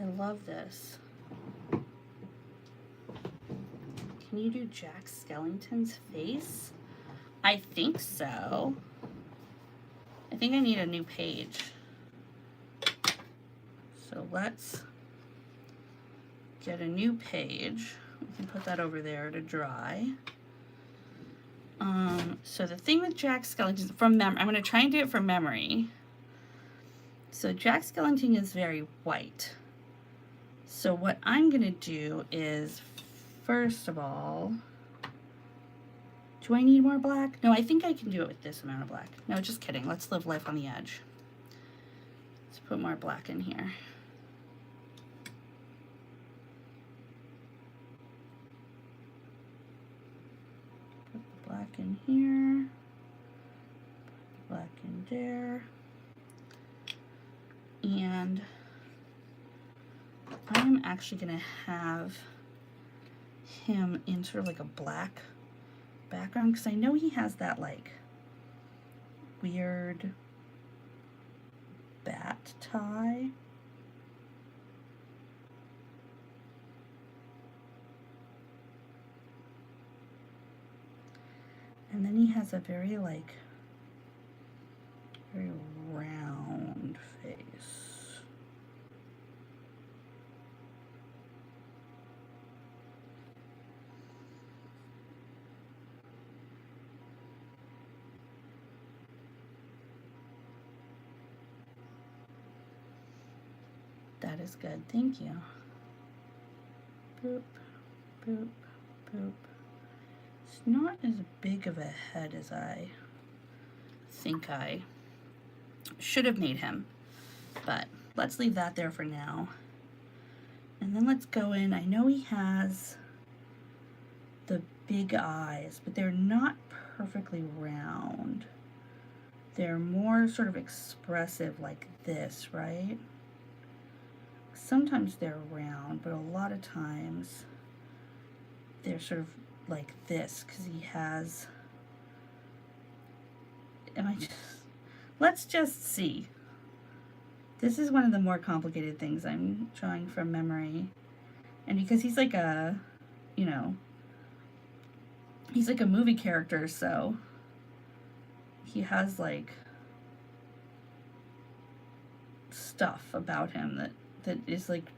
I love this. Can you do Jack Skellington's face? I think so. I think I need a new page. So let's get a new page. We can put that over there to dry. So the thing with Jack Skellington, from memory, I'm going to try and do it from memory. So Jack Skellington is very white. So what I'm going to do is, first of all, do I need more black? No, I think I can do it with this amount of black. No, just kidding. Let's live life on the edge. Let's put more black in here. Put the black in here. Put the black in there. And I'm actually going to have him in sort of like a black background, because I know he has that like weird bat tie. And then he has a very like very round face. That is good, thank you. Boop, boop, boop. It's not as big of a head as I think I should have made him, but let's leave that there for now. And then let's go in. I know he has the big eyes, but they're not perfectly round. They're more sort of expressive like this, right? Sometimes they're round, but a lot of times they're sort of like this because he has, let's just see. This is one of the more complicated things I'm drawing from memory. And because he's like a, you know, he's like a movie character, so he has like stuff about him that is like,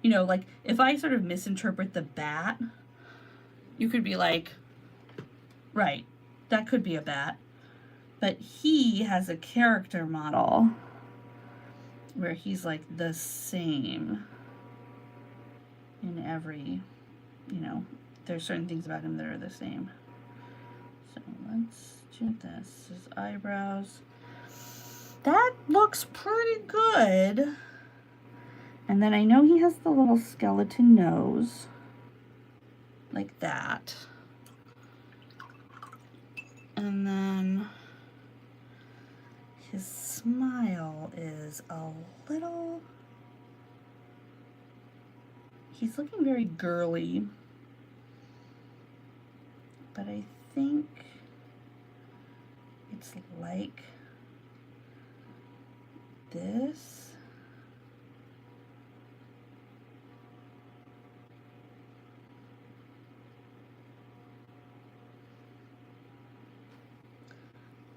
you know, like if I sort of misinterpret the bat, you could be like, right, that could be a bat. But he has a character model where he's like the same in every, you know, there's certain things about him that are the same. So let's do this. His eyebrows. That looks pretty good. And then I know he has the little skeleton nose, like that. And then his smile is a little, he's looking very girly, but I think it's like this.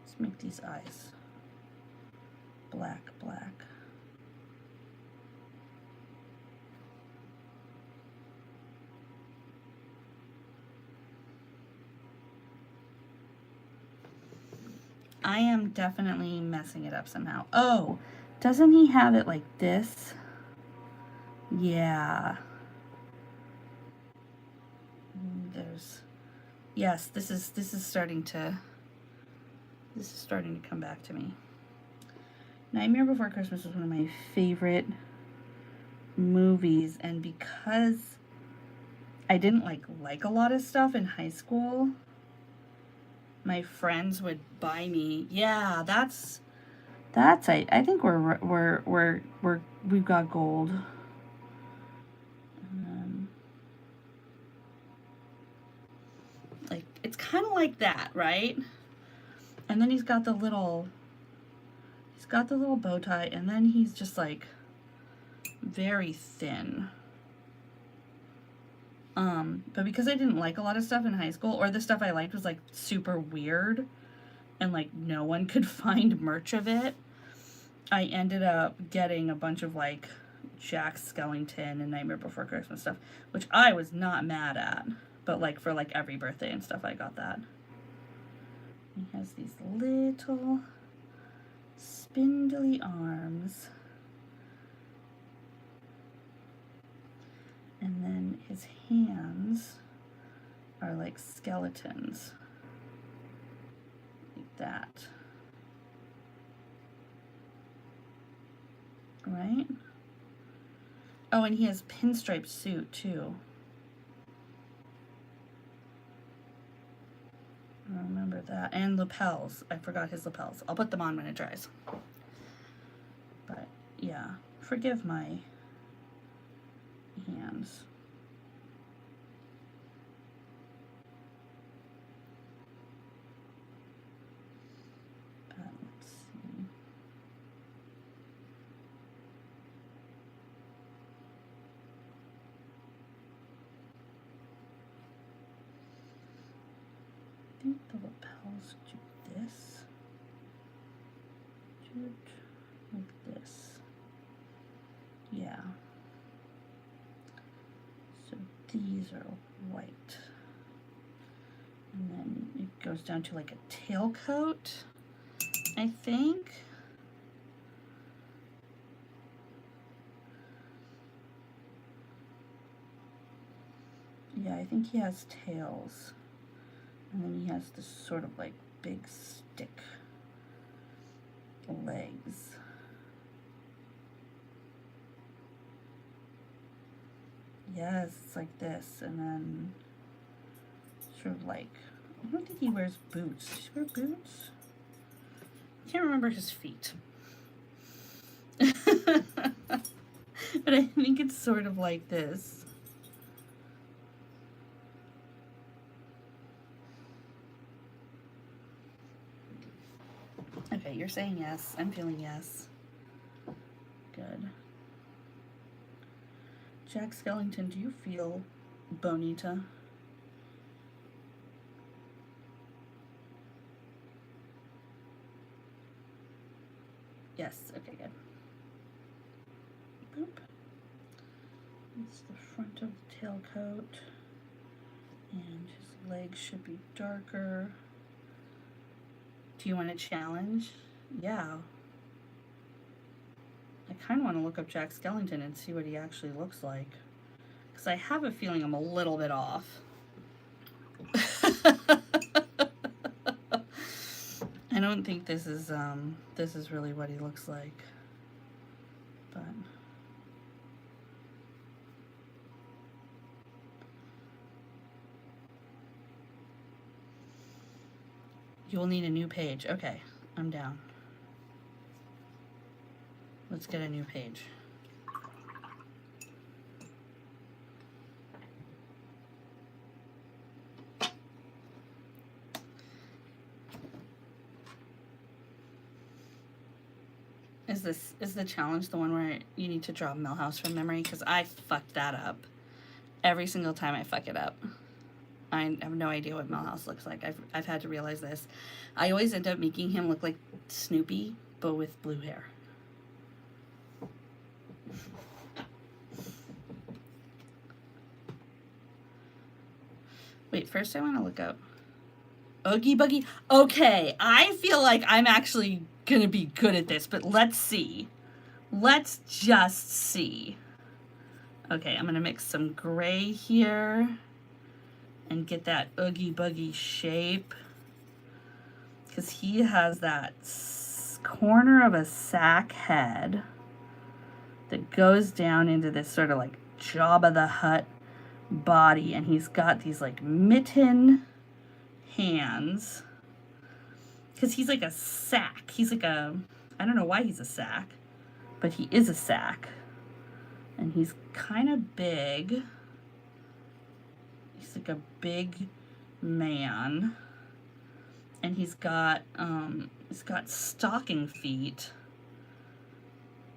Let's make these eyes black, black. I am definitely messing it up somehow. Oh, doesn't he have it like this? Yeah. There's, yes, this is starting to come back to me. Nightmare Before Christmas was one of my favorite movies, and because I didn't like a lot of stuff in high school, my friends would buy me. Yeah, that's I think we've got gold. Like it's kind of like that, right? And then he's got the little bow tie, and then he's just like very thin. But because I didn't like a lot of stuff in high school, or the stuff I liked was like super weird and like no one could find merch of it, I ended up getting a bunch of like Jack Skellington and Nightmare Before Christmas stuff, which I was not mad at, but like for like every birthday and stuff I got that. He has these little spindly arms. And then his hands are like skeletons. Like that. Right? Oh, and he has pinstripe suit too. I remember that. And lapels. I forgot his lapels. I'll put them on when it dries. But yeah, forgive my hands. But let's see. I think the lapels do this. Like this. Yeah. So these are white. And then it goes down to like a tailcoat, I think. Yeah, I think he has tails. And then he has this sort of like big stick legs. Yes, it's like this, and then sort of like, I don't think he wears boots. Does he wear boots? I can't remember his feet. But I think it's sort of like this. Okay, you're saying yes. I'm feeling yes. Good. Jack Skellington, do you feel bonita? Yes, okay, good. Boop. It's the front of the tailcoat. And his legs should be darker. Do you want a challenge? Yeah. I kind of want to look up Jack Skellington and see what he actually looks like. Because I have a feeling I'm a little bit off. I don't think this is really what he looks like. But you will need a new page. Okay, I'm down. Let's get a new page. Is the challenge the one where you need to draw Millhouse from memory? Because I fucked that up. Every single time I fuck it up. I have no idea what Millhouse looks like. I've had to realize this. I always end up making him look like Snoopy, but with blue hair. Wait, first I want to look up Oogie Boogie. Okay, I feel like I'm actually gonna be good at this, but let's see. Let's just see. Okay, I'm gonna mix some gray here and get that Oogie Boogie shape. Because he has that corner of a sack head that goes down into this sort of like Jabba the Hutt body, and he's got these like mitten hands. Because he's like a sack. He's like a, I don't know why he's a sack, but he is a sack. And he's kind of big. He's like a big man. And he's got stocking feet.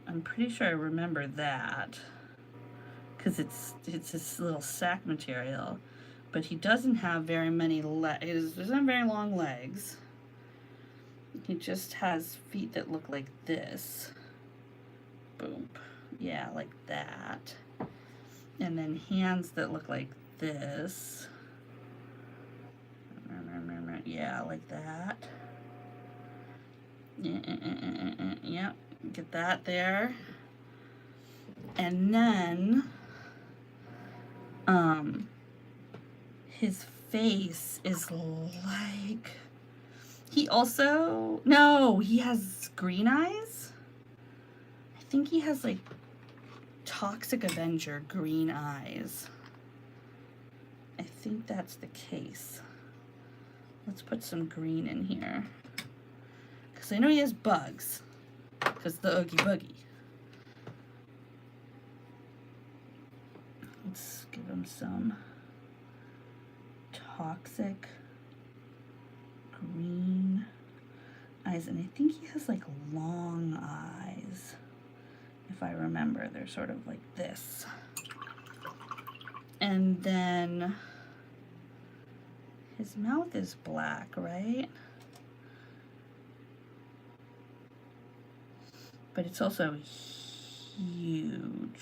I'm pretty sure I remember that. Because it's this little sack material. But he doesn't have very many legs. He doesn't have very long legs. He just has feet that look like this. Boom. Yeah, like that. And then hands that look like this. Yeah, like that. Yeah, get that there. And then, his face is like, he also, no, he has green eyes. I think he has like Toxic Avenger green eyes. I think that's the case. Let's put some green in here. Because I know he has bugs. Because the Oogie Boogie. Let's give him some toxic green eyes. And I think he has like long eyes. If I remember, they're sort of like this. And then his mouth is black, right? But it's also huge.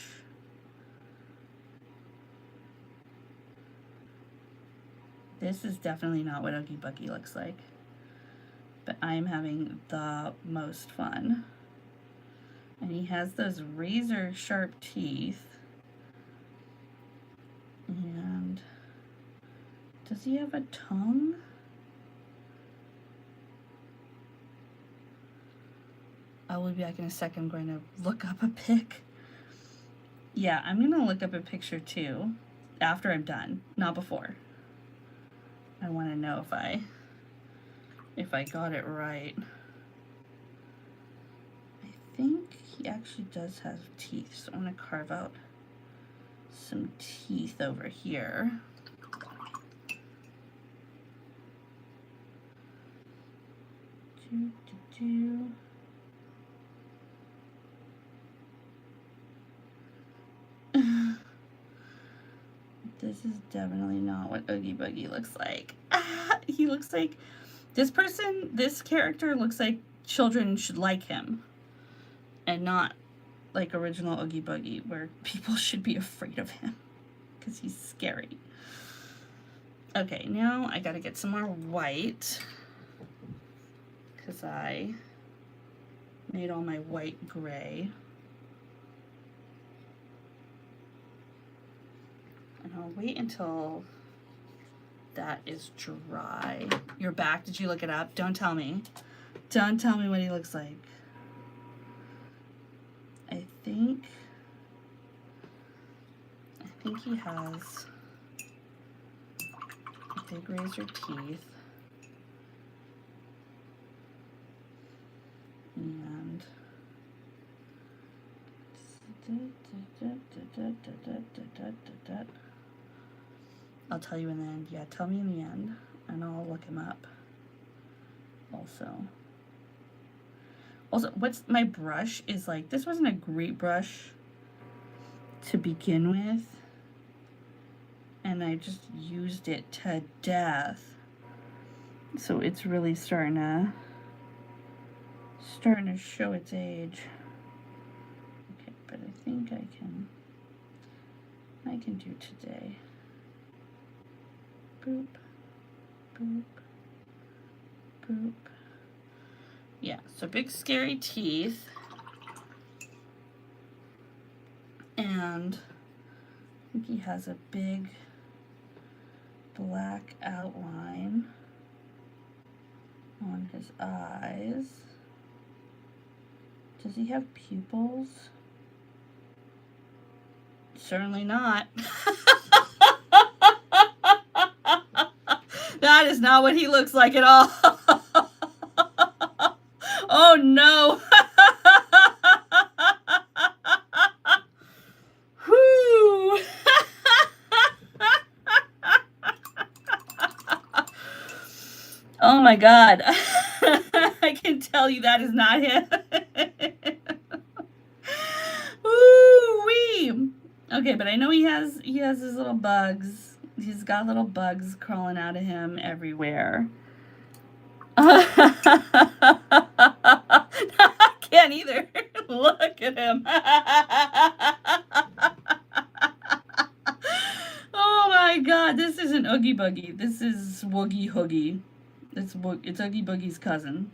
This is definitely not what Oogie Boogie looks like. But I'm having the most fun. And he has those razor sharp teeth. And does he have a tongue? I will be back in a second. I'm going to look up a pic. Yeah, I'm gonna look up a picture too after I'm done, not before. I want to know if I got it right. I think he actually does have teeth, so I'm gonna carve out some teeth over here. This is definitely not what Oogie Boogie looks like. He looks like this character looks like children should like him, and not like original Oogie Boogie, where people should be afraid of him because he's scary. Okay, now I gotta get some more white because I made all my white gray. And I'll wait until that is dry. You're back. Did you look it up? Don't tell me. Don't tell me what he looks like. I think he has big razor teeth. And I'll tell you in the end. Yeah, tell me in the end, and I'll look him up. Also, what's my brush is like, this wasn't a great brush to begin with, and I just used it to death. So it's really starting to show its age. Okay, but I think I can do today. Boop, boop, boop. Yeah, so big scary teeth. And I think he has a big black outline on his eyes. Does he have pupils? Certainly not. That is not what he looks like at all. Oh no. Whew. Oh my God. I can tell you that is not him. Woo-wee. Okay, but I know he has his little bugs. He's got little bugs crawling out of him everywhere. I can't either. Look at him. Oh my God, this isn't Oogie Boogie. This is Woogie Hoogie. It's Oogie Boogie's cousin.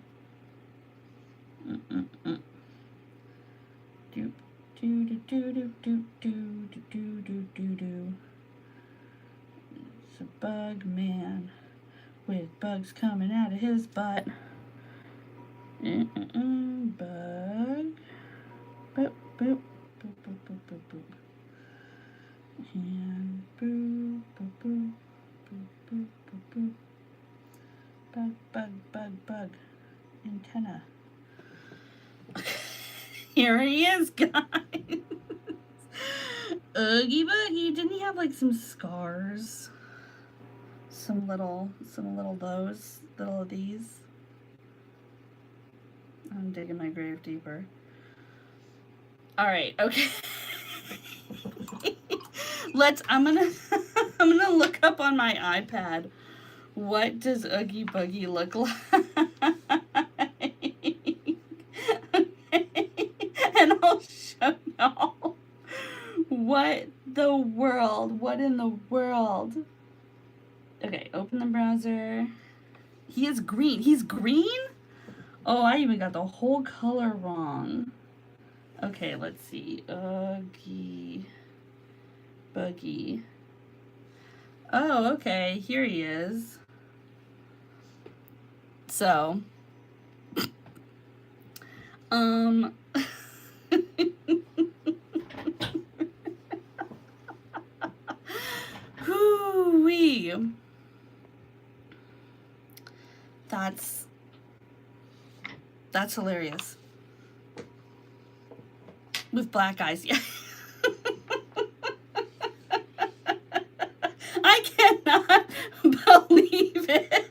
Doop, doo doo doo doo doo doo doo doo doo doo. It's a bug man with bugs coming out of his butt. Bug. Boop, boop, boop, boop, boop, boop, boop. And boop, boop, boop, boop, boop, boop, boop. Bug, bug, bug, bug. Antenna. Here he is, guys. Oogie Boogie. Didn't he have like some scars? Some little of these. I'm digging my grave deeper. All right, okay. I'm gonna look up on my iPad. What does Oogie Boogie look like? And I'll show y'all. What in the world? Okay, open the browser. He is green. He's green? Oh, I even got the whole color wrong. Okay, let's see. Oogie Boogie. Oh, okay. Here he is. So, Ooh-wee. That's hilarious. With black eyes, yeah. I cannot believe it.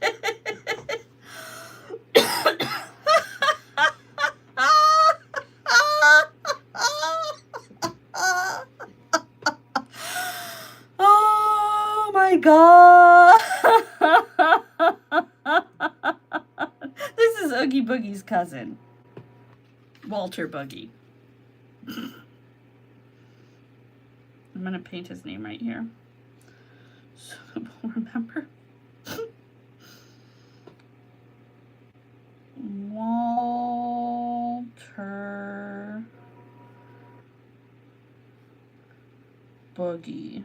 Oh my God. This is Oogie Boogie's cousin, Walter Boogie. I'm going to paint his name right here so that we'll remember. Walter Boogie.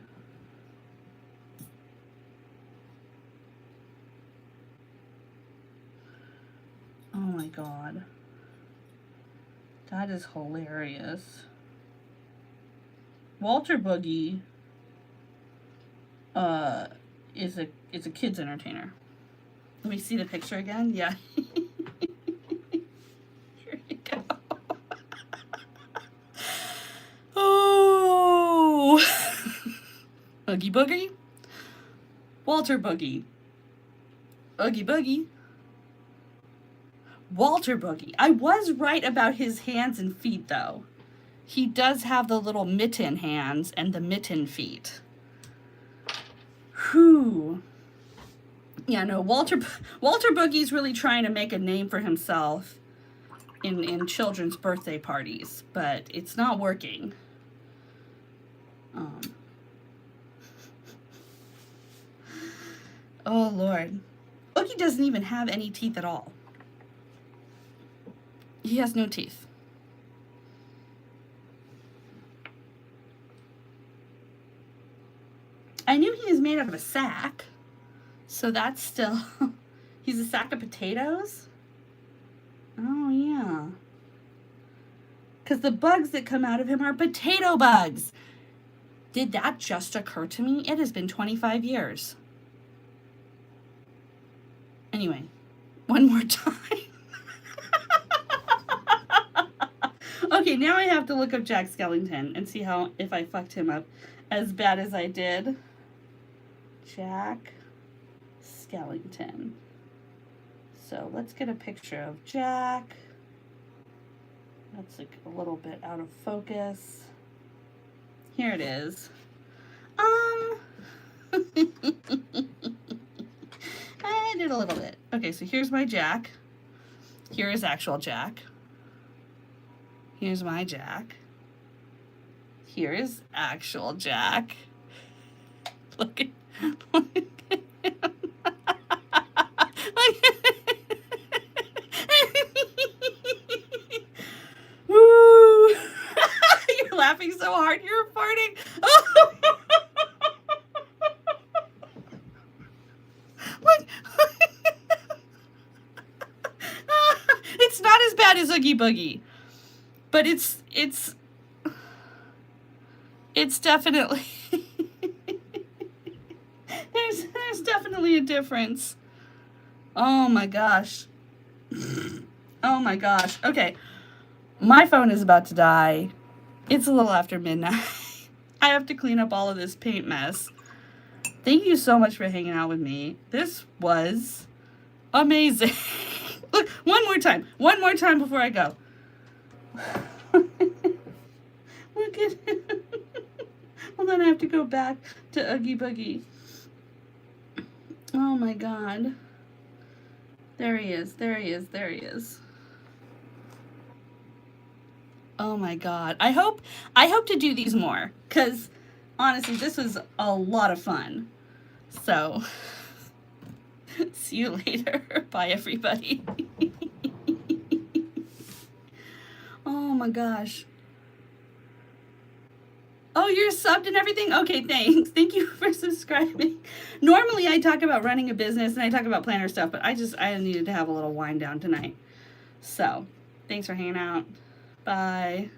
Oh my God. That is hilarious. Walter Boogie is a kid's entertainer. Let me see the picture again. Yeah. Here you go. Oh. Oogie Boogie. Walter Boogie. Oogie Boogie. Walter Boogie. I was right about his hands and feet, though. He does have the little mitten hands and the mitten feet. Whew. Yeah, no, Walter Boogie's really trying to make a name for himself in children's birthday parties, but it's not working. Oh, Lord. Oogie doesn't even have any teeth at all. He has no teeth. I knew he was made out of a sack, so that's still... He's a sack of potatoes? Oh, yeah. Because the bugs that come out of him are potato bugs. Did that just occur to me? It has been 25 years. Anyway, one more time. Okay, now I have to look up Jack Skellington and see if I fucked him up as bad as I did. Jack Skellington. So let's get a picture of Jack. That's like a little bit out of focus. Here it is. I did a little bit. Okay, so here's my Jack. Here is actual Jack. Here's my Jack. Here is actual Jack. Look at him. Woo! You're laughing so hard you're farting. Look. It's not as bad as Oogie Boogie, but it's definitely there's definitely a difference. Oh my gosh. Oh my gosh. Okay. My phone is about to die. It's a little after midnight. I have to clean up all of this paint mess. Thank you so much for hanging out with me. This was amazing. Look, one more time. One more time before I go. Look at him. Hold on, I have to go back to Oogie Boogie. Oh my God. There he is. There he is. There he is. Oh my God. I hope to do these more, because honestly, this was a lot of fun. So, see you later. Bye, everybody. Oh my gosh. Oh, you're subbed and everything? Okay, thanks. Thank you for subscribing. Normally, I talk about running a business and I talk about planner stuff, but I needed to have a little wind down tonight. So, thanks for hanging out. Bye.